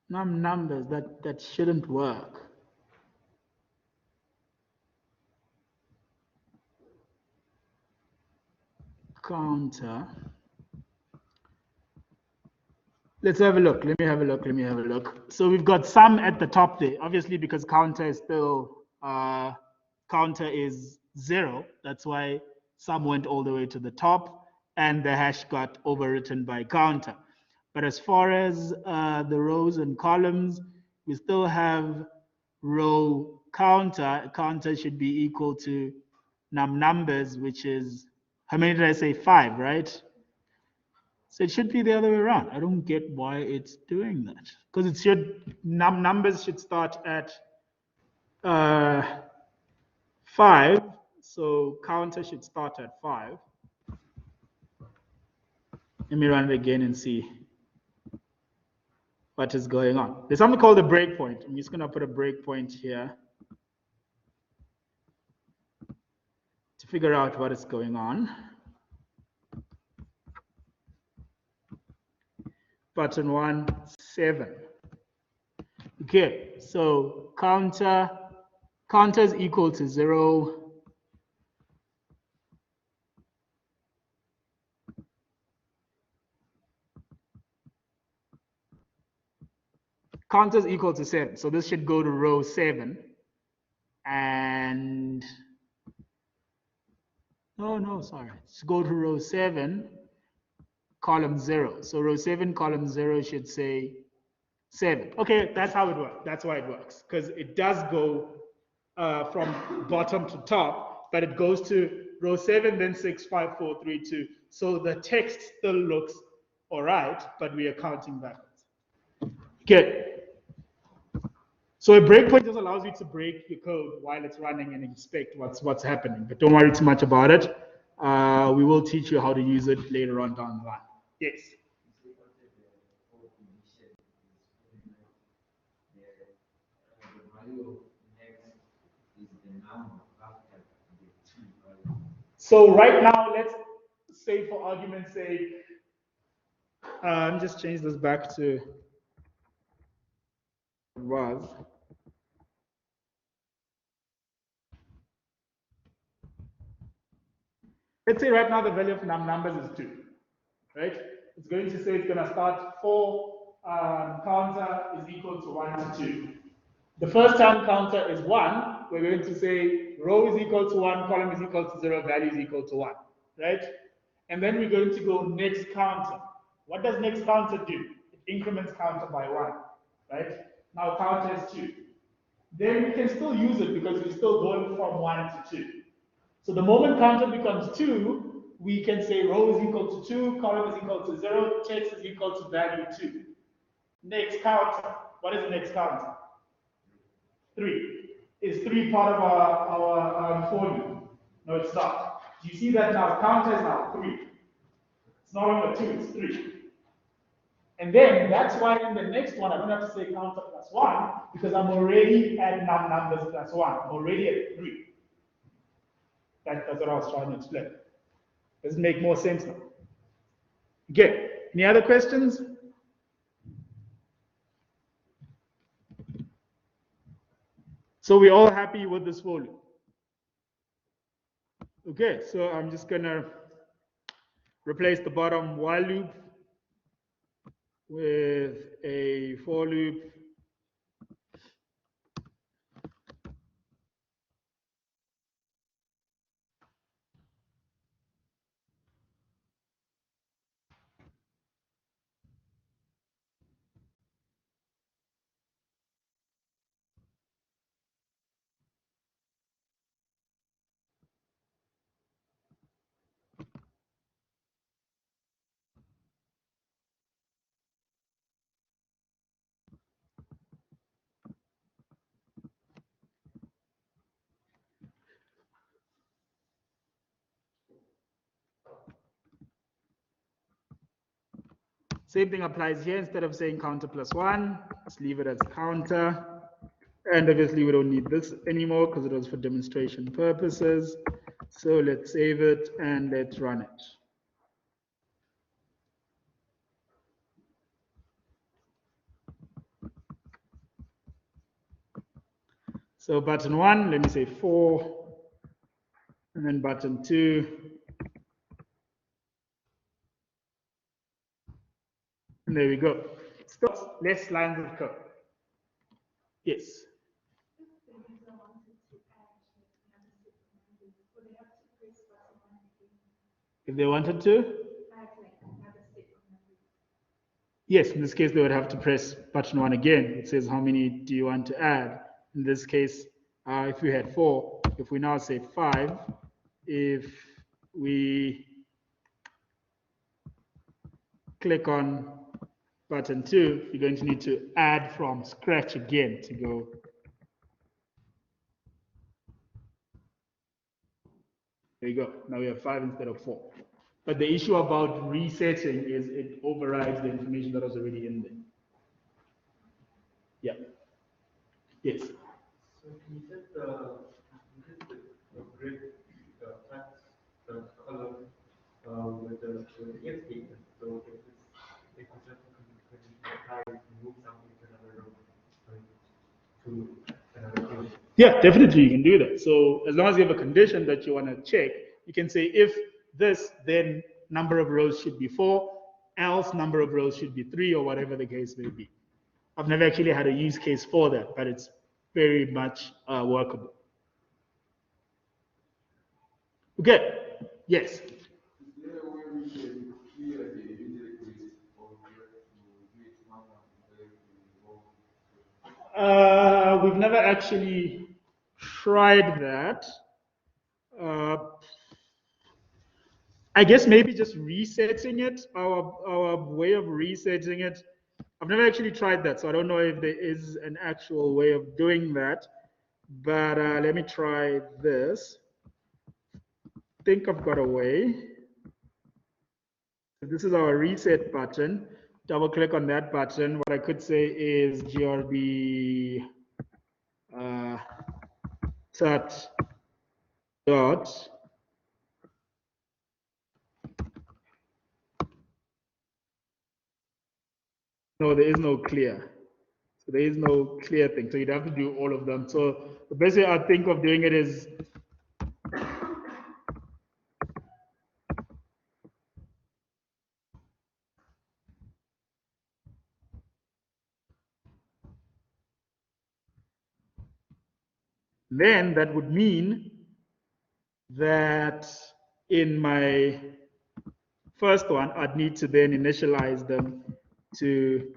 Numbers, that shouldn't work. Counter. Let's have a look. Let me have a look. So we've got some at the top there, obviously, because counter is still, counter is 0. That's why some went all the way to the top and the hash got overwritten by counter. But as far as the rows and columns, we still have row counter. Counter should be equal to numbers, which is, how many did I say? 5, right? So it should be the other way around. I don't get why it's doing that. Because it should, numbers should start at 5. So counter should start at 5. Let me run it again and see what is going on. There's something called a breakpoint. I'm just going to put a breakpoint here to figure out what is going on. Button 1, 7. Okay, so counter is equal to 0. Counter is equal to 7. So this should go to row 7. And no, sorry. Let's go to row 7, column 0. So row 7, column 0 should say 7. Okay, that's how it works. That's why it works. Because it does go from bottom to top, but it goes to row 7, then 6, 5, 4, 3, 2. So the text still looks all right, but we are counting backwards. Okay. So a breakpoint just allows you to break your code while it's running and inspect what's happening. But don't worry too much about it. We will teach you how to use it later on down the line. Yes. So right now, let's say for argument's sake, just change this back to what it was. Let's say right now the value of numbers is 2, right? It's going to say it's going to start 4 counter is equal to 1 to 2. The first time counter is 1, we're going to say row is equal to 1, column is equal to 0, value is equal to 1, right? And then we're going to go next counter. What does next counter do? It increments counter by 1, right? Now counter is 2. Then we can still use it because we're still going from 1 to 2. So the moment counter becomes 2, we can say row is equal to 2, column is equal to 0, text is equal to value 2. Next counter. What is the next counter? 3. Is 3 part of our for loop? No, it's not. Do you see that now? Counter is now 3. It's no longer 2, it's 3. And then that's why in the next one, I don't have to say counter plus 1 because I'm already at numbers plus 1. I'm already at 3. That's what I was trying to explain. Does it make more sense now? Okay. Any other questions? So we're all happy with this for loop. Okay, so I'm just gonna replace the bottom while loop with a for loop. Same thing applies here. Instead of saying counter plus 1, let's leave it as counter. And obviously we don't need this anymore because it was for demonstration purposes. So let's save it and let's run it. So button 1, let me say 4, and then button 2, and there we go. Still less lines of code. Yes. If they wanted to? Yes, in this case, they would have to press button 1 again. It says, how many do you want to add? In this case, if we had 4, if we now say 5, if we click on button 2, you're going to need to add from scratch again to go. There you go. Now we have 5 instead of 4. But the issue about resetting is it overrides the information that was already in there. Yeah. Yes. So can you set the grid tax column with the if statement? So if it's just apply, remove something to another row. to another page? Yeah, definitely you can do that. So as long as you have a condition that you want to check, you can say if this, then number of rows should be 4, else number of rows should be 3, or whatever the case may be. I've never actually had a use case for that, but it's very much workable. Okay, yes. Is there a way we can clear the indirect list or we have to do it manually We've never actually tried that. Uh, I guess maybe just resetting it, our way of resetting it. I've never actually tried that, so I don't know if there is an actual way of doing that. But let me try this. I think I've got a way. This is our reset button. Double click on that button. What I could say is grb sat dot. No, there is no clear. So there is no clear thing. So you'd have to do all of them. So the best way I think of doing it is then that would mean that in my first one, I'd need to then initialize them to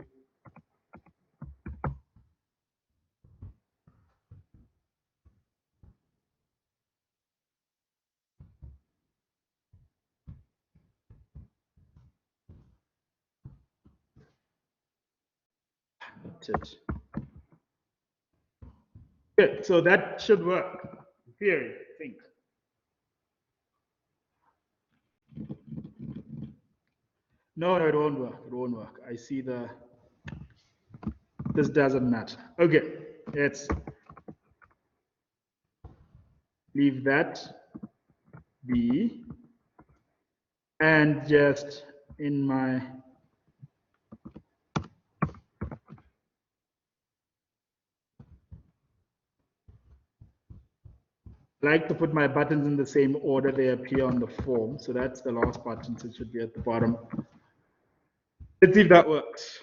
okay, so that should work. In theory, I think. No, no, it won't work. It won't work. I see this doesn't matter. Okay, let's leave that be and just in my I like to put my buttons in the same order they appear on the form. So that's the last button, so it should be at the bottom. Let's see if that works.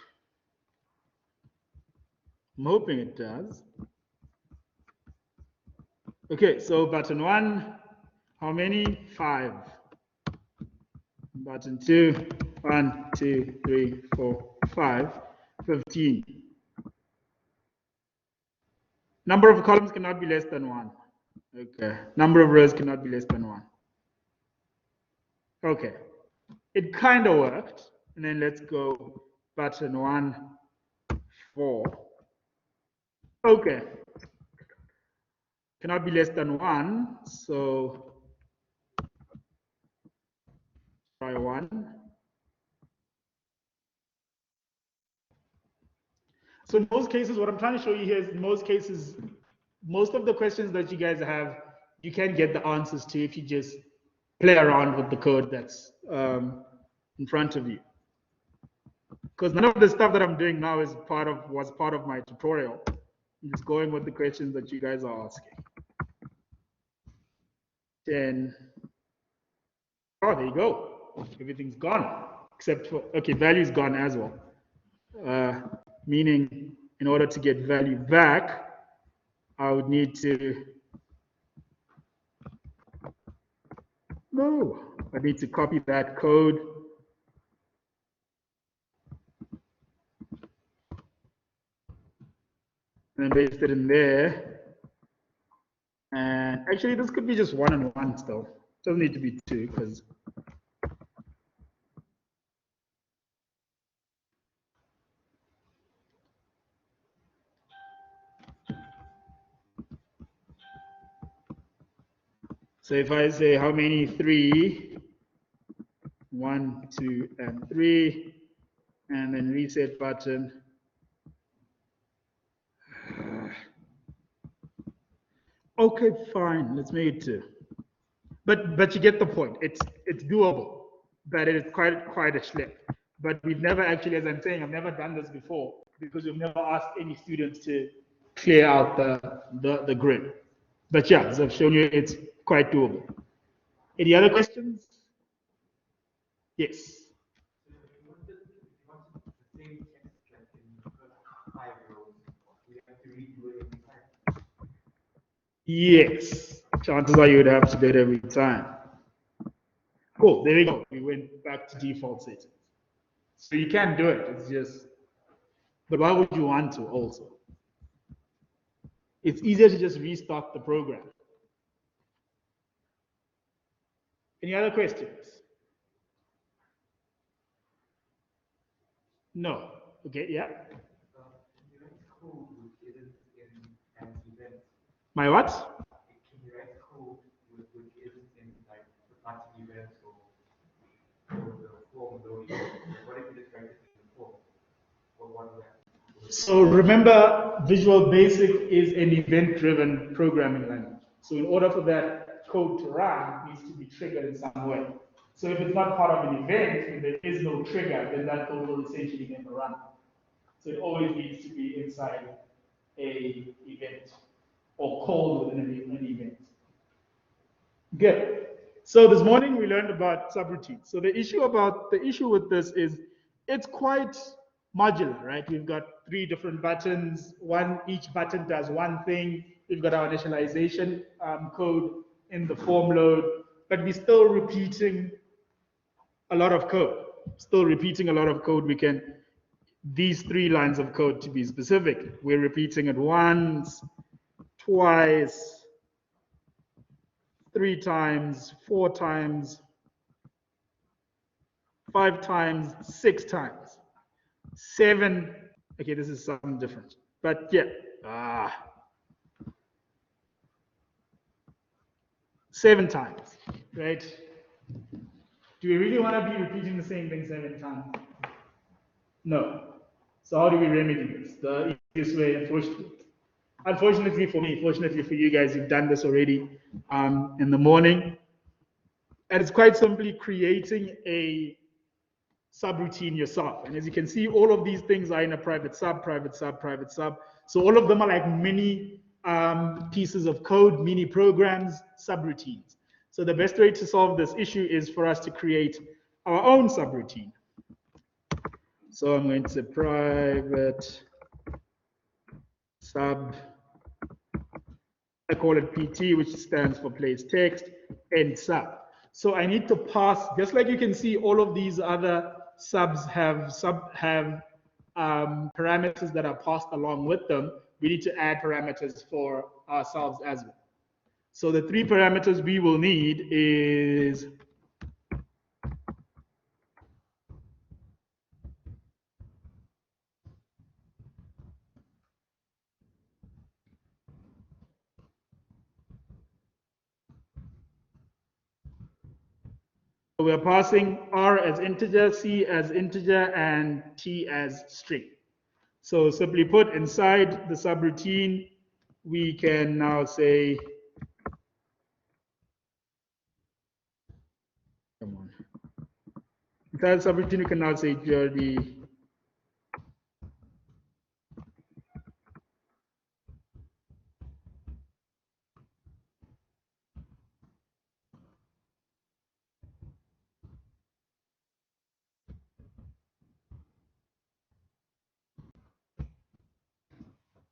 I'm hoping it does. Okay, so button 1, how many? 5. Button 2, 1, 2, 3, 4, 5, 15. Number of columns cannot be less than 1. Okay, number of rows cannot be less than 1. Okay, it kind of worked. And then let's go button 1, 4. Okay, cannot be less than 1. So try 1. So in most cases, what I'm trying to show you here is in most cases, most of the questions that you guys have, you can get the answers to if you just play around with the code that's in front of you. Because none of the stuff that I'm doing now was part of my tutorial. I'm just going with the questions that you guys are asking. 10. Oh, there you go. Everything's gone except for, okay, value's gone as well. Meaning in order to get value back, I would need to, I need to copy that code. And paste it in there. And actually, this could be just 1 and 1 still. It doesn't need to be 2 because so if I say how many 3, 1, 2, and 3, and then reset button. Okay, fine. Let's make it 2. But you get the point. It's doable, but it is quite a schlep. But we've never actually, as I'm saying, I've never done this before because we've never asked any students to clear out the grid. But yeah, as I've shown you, it's quite doable. Any other questions? Yes. So if you wanted the same text like in the first 5 rows, you have to redo it every time. Yes. Chances are you would have to do it every time. Cool. There we go. We went back to default settings. So you can do it. It's just, but why would you want to also? It's easier to just restart the program. Any other questions? No. Okay, yeah. Can you write code which isn't in an event? My what? Can you write code which isn't in like the party event or the form loading? What if you just write it in the form? Or what way? So remember, Visual Basic is an event-driven programming language. So in order for that code to run, it needs to be triggered in some way. So if it's not part of an event, if there is no trigger, then that code will essentially never run. So it always needs to be inside a event or called within an event. Good. So this morning we learned about subroutines. So the issue with this is it's quite modular, right? We've got 3 different buttons. Each button does one thing. We've got our initialization code in the form load, but we're still repeating a lot of code. Still repeating a lot of code. These 3 lines of code to be specific. We're repeating it once, twice, 3 times, 4 times, 5 times, 6 times, 7. Okay, this is something different. But yeah, 7 times, right? Do we really want to be repeating the same thing 7 times? No. So how do we remedy this? The easiest way, unfortunately for me, fortunately for you guys, you've done this already in the morning. And it's quite simply creating a subroutine yourself. And as you can see, all of these things are in a private sub, private sub, private sub. So all of them are like mini pieces of code, mini programs, subroutines. So the best way to solve this issue is for us to create our own subroutine. So I'm going to say private sub, I call it PT, which stands for place text, and sub. So I need to pass, just like you can see, all of these other subs have parameters that are passed along with them. We need to add parameters for ourselves as well. So the 3 parameters we will need is we're passing R as integer, C as integer, and T as string. So simply put, inside the subroutine, we can now say, come on. Inside the subroutine, we can now say GRD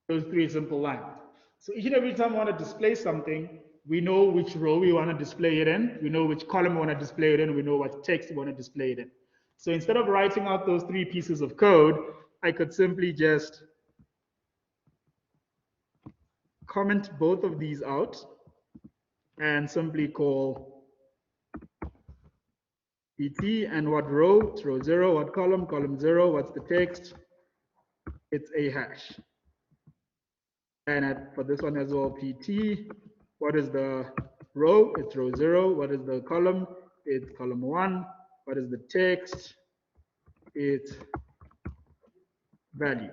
those 3 simple lines. So each and every time we want to display something, we know which row we want to display it in, we know which column we want to display it in, we know what text we want to display it in. So instead of writing out those 3 pieces of code, I could simply just comment both of these out and simply call PT and what row, it's row 0, what column, column 0, what's the text, it's a hash. And for this one as well, PT, what is the row? It's row 0. What is the column? It's column 1. What is the text? It's value.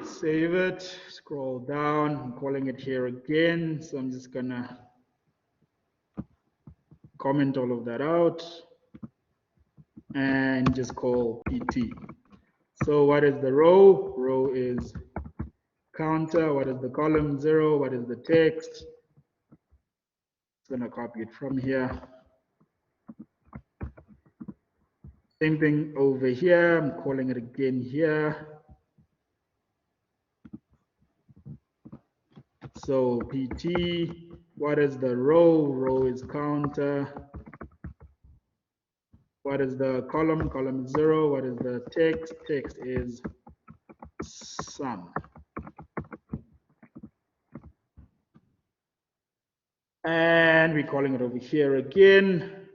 Save it, scroll down, I'm calling it here again. So I'm just gonna comment all of that out and just call PT. So what is the row? Row is counter. What is the column? 0. What is the text? I'm going to copy it from here. Same thing over here. I'm calling it again here. So PT, what is the row? Row is counter. What is the column? Column is 0. What is the text? Text is sum. And we're calling it over here again.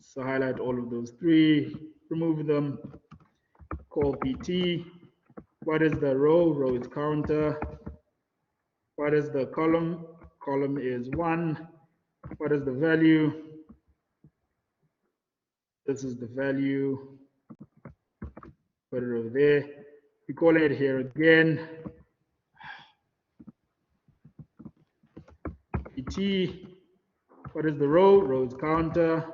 So highlight all of those three, remove them, call PT. What is the row? Row is counter. What is the column? Column is 1. What is the value? This is the value. Put it over there. We're calling it here again. PT. What is the row? Row is counter.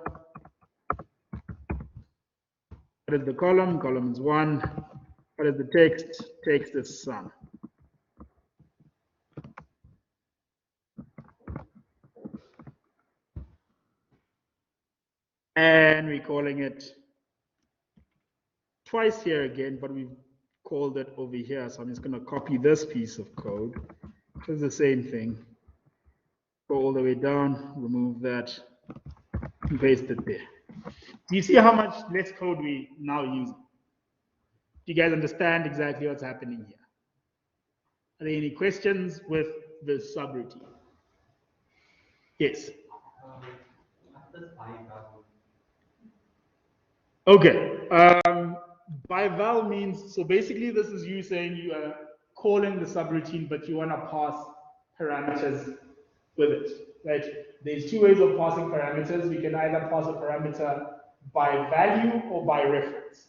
What is the column? Column is 1. What is the text? Text is sum. And we're calling it twice here again, but we've called it over here. So I'm just going to copy this piece of code. It's the same thing. Go all the way down, remove that, and paste it there. Do you see how much less code we now use? Do you guys understand exactly what's happening here? Are there any questions with this subroutine? Yes. Okay. By val means, so basically this is you saying you are calling the subroutine, but you want to pass parameters with it, right? There's two ways of passing parameters. We can either pass a parameter by value or by reference.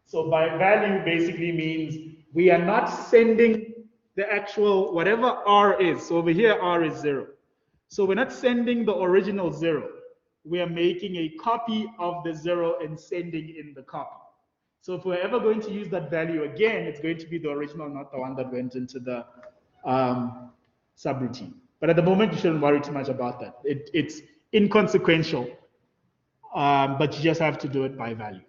So by value basically means we are not sending the actual, whatever R is. So over here, R is 0. So we're not sending the original 0. We are making a copy of the 0 and sending in the copy. So if we're ever going to use that value again, it's going to be the original, not the one that went into the subroutine. But at the moment, you shouldn't worry too much about that. It's inconsequential, but you just have to do it by value.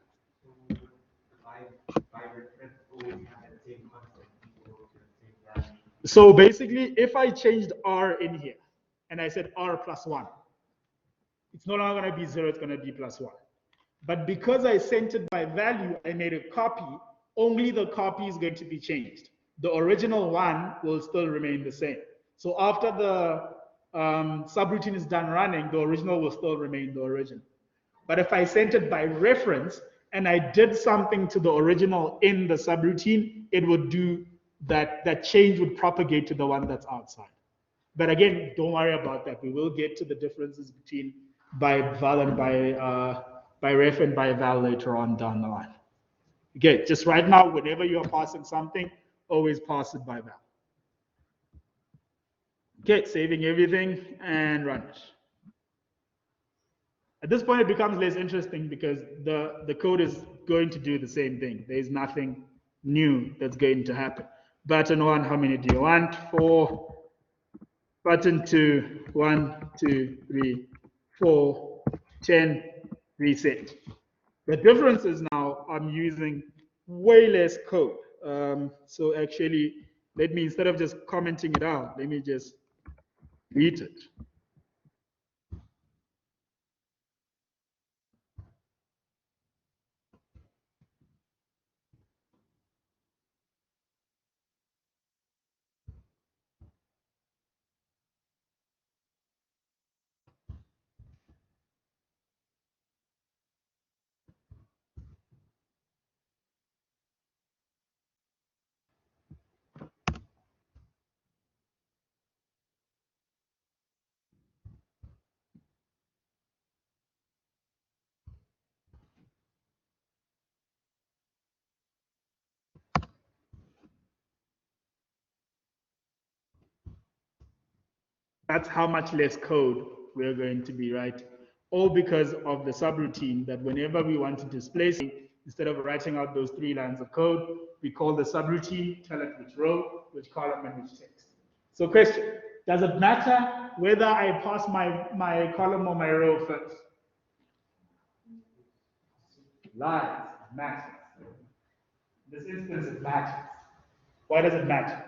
By reference, always have that same concept equal to the same value. So basically, if I changed R in here and I said R plus 1, it's no longer going to be 0, it's going to be plus 1. But because I sent it by value, I made a copy, only the copy is going to be changed. The original one will still remain the same. So after the subroutine is done running, the original will still remain the original. But if I sent it by reference and I did something to the original in the subroutine, it would do that, that change would propagate to the one that's outside. But again, don't worry about that. We will get to the differences between by val and by ref and by val later on down the line. Okay, just right now, whenever you're passing something, always pass it by val. Okay, saving everything and run it. At this point, it becomes less interesting because the code is going to do the same thing. There's nothing new that's going to happen. Button 1, how many do you want? 4. Button 2, 1, 2, 3, 4, 10, reset. The difference is now I'm using way less code. So actually, let me, instead of just commenting it out, let me just read it. That's how much less code we're going to be writing. All because of the subroutine that whenever we want to display, instead of writing out those 3 lines of code, we call the subroutine, tell it which row, which column, and which text. So question, does it matter whether I pass my column or my row first? Lies, it matters. In this instance, it matters. Why does it matter?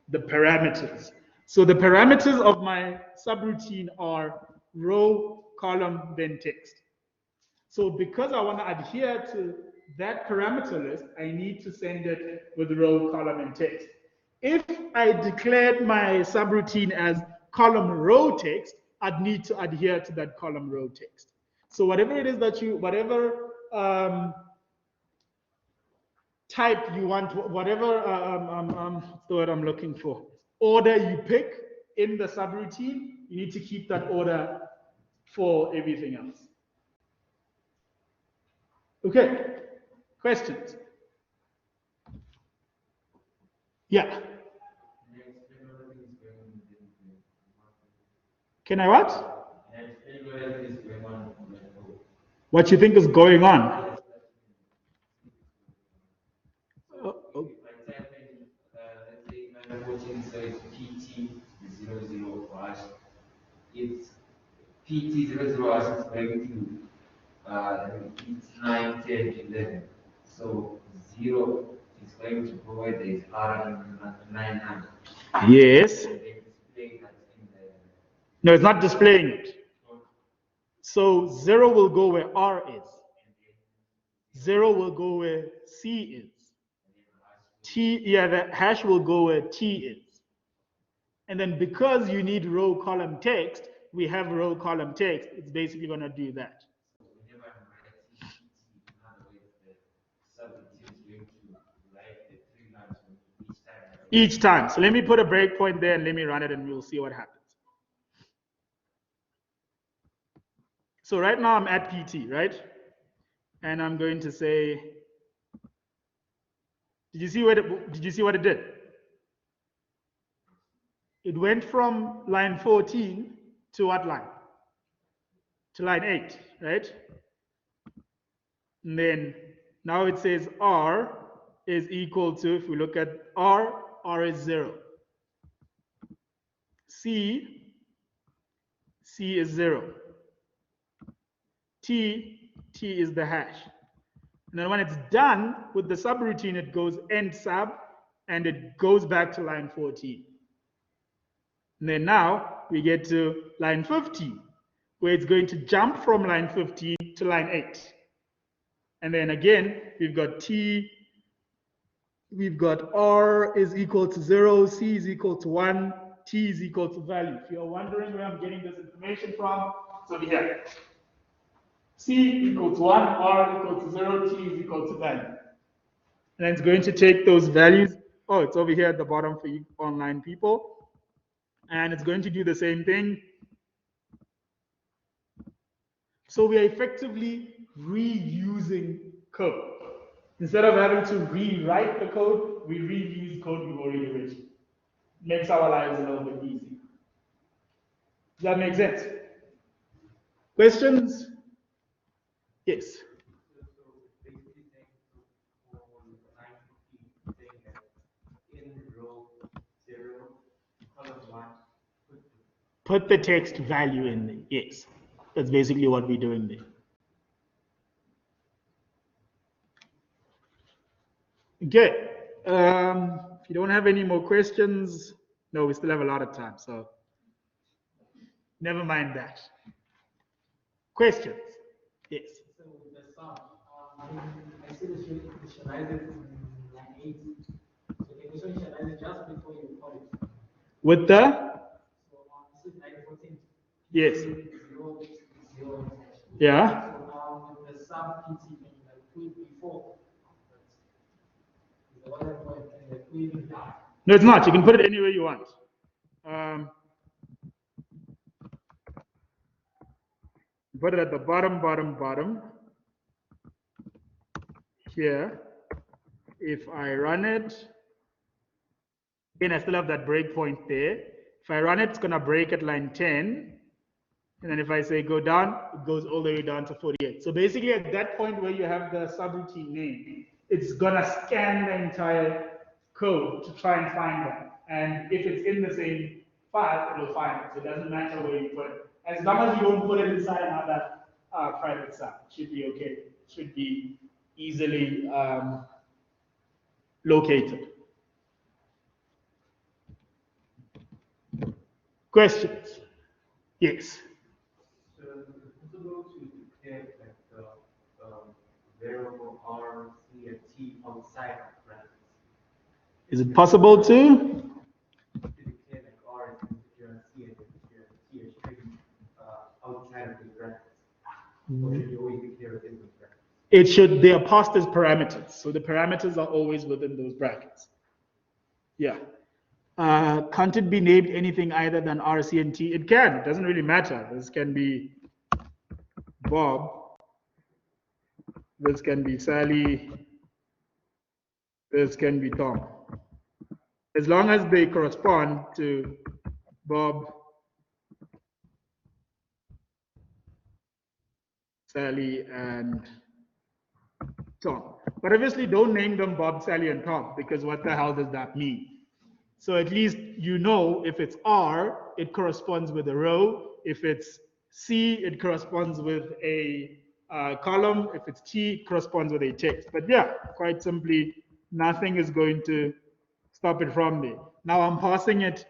The parameters. So the parameters of my subroutine are row, column, then text. So because I want to adhere to that parameter list, I need to send it with row, column, and text. If I declared my subroutine as column row text, I'd need to adhere to that column row text. So whatever it is that you, whatever type you want, whatever what's the word I'm looking for, order you pick in the subroutine, you need to keep that order for everything else. Okay, questions? Yeah. Can I what? What you think is going on? Oh. Let's say my 14 says PT00 hash. It's PT00 hash is going to it's 9, 10, 11. So 0 is going to go where there is R and 900. Yes. And they display that in the. No, it's not displaying it. So 0 will go where R is. 0 will go where C is. Yeah, the hash will go where T is. And then because you need row column text, we have row column text. It's basically going to do that. Whenever I'm writing PT, in other words, the subroutine is going to write the 3 lines each time. Each time. So let me put a breakpoint there and let me run it and we'll see what happens. So right now I'm at PT, right? And I'm going to say, did you see what it did? It went from line 14 to what line? To line 8, right? And then now it says R is equal to, if we look at R is 0. C is 0. T is the hash. And then when it's done with the subroutine, it goes end sub and it goes back to line 14. And then now we get to line 15, where it's going to jump from line 15 to line 8. And then again, we've got T, we've got R is equal to 0, C is equal to 1, T is equal to value. If you're wondering where I'm getting this information from, it's over here. C equals 1, R equals to 0, T is equal to value. And it's going to take those values. Oh, it's over here at the bottom for you online people. And it's going to do the same thing. So we are effectively reusing code. Instead of having to rewrite the code, we reuse code we've already written. Makes our lives a little bit easier. Does that make sense? Questions? Yes. So basically saying for line 15, saying that in row 0, column 1, Put the text value in there. Yes. That's basically what we're doing there. Okay. If you don't have any more questions, no, we still have a lot of time, so never mind that. Questions? Yes. So the sum, I see that you initialize it in line 8. So can you also initialize it just before you call it? With the? So this is line 14. Yes. 0, 0. Yeah. So now with the sum PT, can you like put it before? Is the other point, can you like put it in that? No, it's not. You can put it anywhere you want. Put it at the bottom here. If I run it, again, I still have that breakpoint there. If I run it, it's going to break at line 10. And then if I say go down, it goes all the way down to 48. So basically at that point where you have the subroutine name, it's gonna scan the entire code to try and find them. And if it's in the same file, it'll find it. So it doesn't matter where you put it. As long as you don't put it inside another private site, it should be okay. It should be easily located. Questions? Yes. So is it possible to declare like the variable R, C, and T outside of brackets? Is it possible to? To declare like R is integer, C is integer, T is string outside of the brackets? Or should you always declare it in the brackets? It should, they are passed as parameters. So the parameters are always within those brackets. Yeah. Can't it be named anything other than R, C, and T? It can. It doesn't really matter. This can be Bob. This can be Sally. This can be Tom. As long as they correspond to Bob, Sally, and Tom. But obviously don't name them Bob, Sally, and Tom, because what the hell does that mean? So at least you know if it's R, it corresponds with a row. If it's C, it corresponds with a column. If it's T, it corresponds with a text. But yeah, quite simply, nothing is going to stop it from there. Now I'm passing it.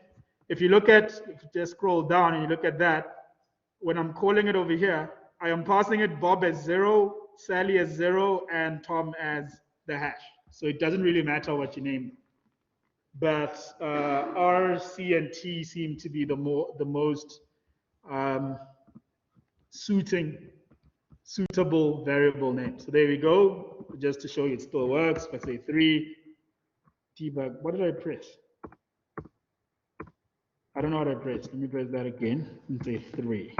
If you look at, if you just scroll down and you look at that, when I'm calling it over here, I am passing it Bob as 0, Sally as 0, and Tom as the hash. So it doesn't really matter what you name them. But R, C, and T seem to be the most suitable variable name. So there we go. Just to show you it still works. If I say 3, debug. What did I press? I don't know what I pressed. Let me press that again and say 3.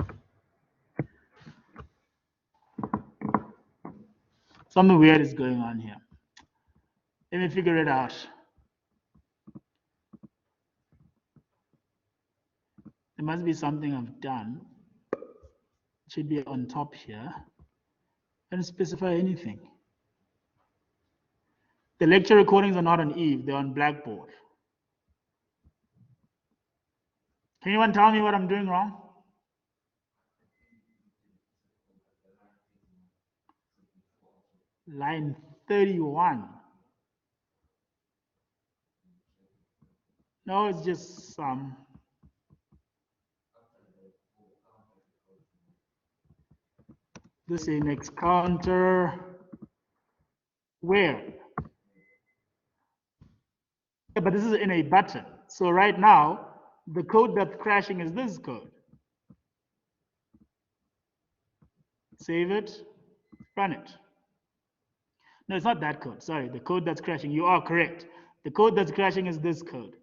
Something weird is going on here. Let me figure it out. There must be something I've done. It should be on top here. I don't specify anything. The lecture recordings are not on Eve, they're on Blackboard. Can anyone tell me what I'm doing wrong? Line 31. No, it's just some. This is next counter. Where? Yeah, but this is in a button. So right now, the code that's crashing is this code. Save it, run it. No, it's not that code. Sorry, the code that's crashing. You are correct. The code that's crashing is this code.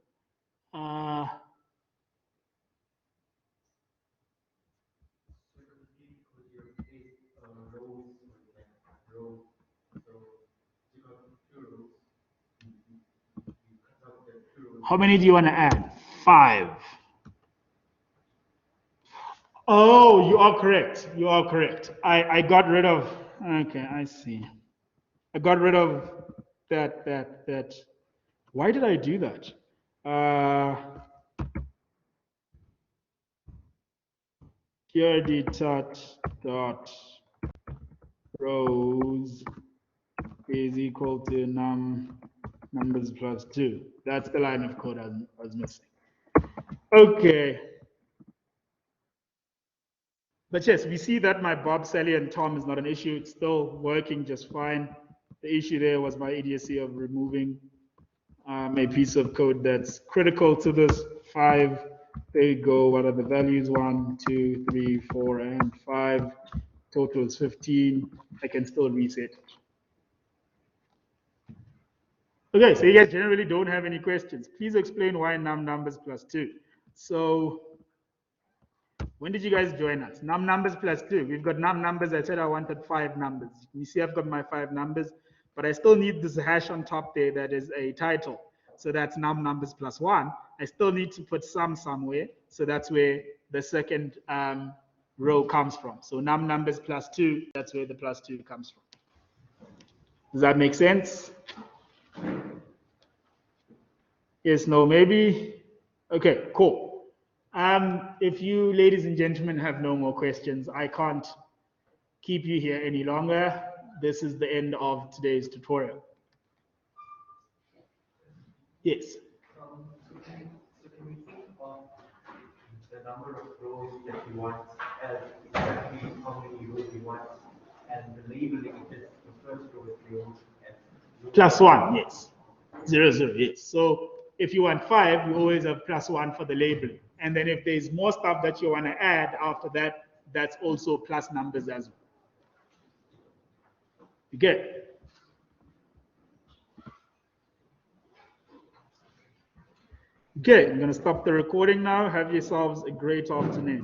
How many do you want to add? 5. Oh, you are correct. You are correct. I got rid of, okay, I see. I got rid of that. Why did I do that? Here dot rows is equal to numbers plus 2. That's the line of code I was missing. Okay. But yes, we see that my Bob, Sally, and Tom is not an issue. It's still working just fine. The issue there was my idiocy of removing a piece of code that's critical to this. 5. There you go. What are the values? 1, 2, 3, 4, and 5. Total is 15. I can still reset it. Okay, so you guys generally don't have any questions. Please explain why numbers plus 2. So when did you guys join us? Numbers plus 2. We've got numbers. I said I wanted 5 numbers. You see I've got my 5 numbers, but I still need this hash on top there that is a title. So that's numbers plus 1. I still need to put some somewhere. So that's where the second row comes from. So numbers plus 2, that's where the plus 2 comes from. Does that make sense? Yes, no, maybe? Okay, cool. If you, ladies and gentlemen, have no more questions, I can't keep you here any longer. This is the end of today's tutorial. Yes. So can we think of the number of rows that you want as exactly how many rows you want, and the labeling is the first row is labeled as Plus 1, yes. 0, 0, yes. So if you want 5, you always have plus 1 for the labeling. And then if there's more stuff that you want to add after that, that's also plus numbers as well. Good. Okay, I'm going to stop the recording now. Have yourselves a great afternoon.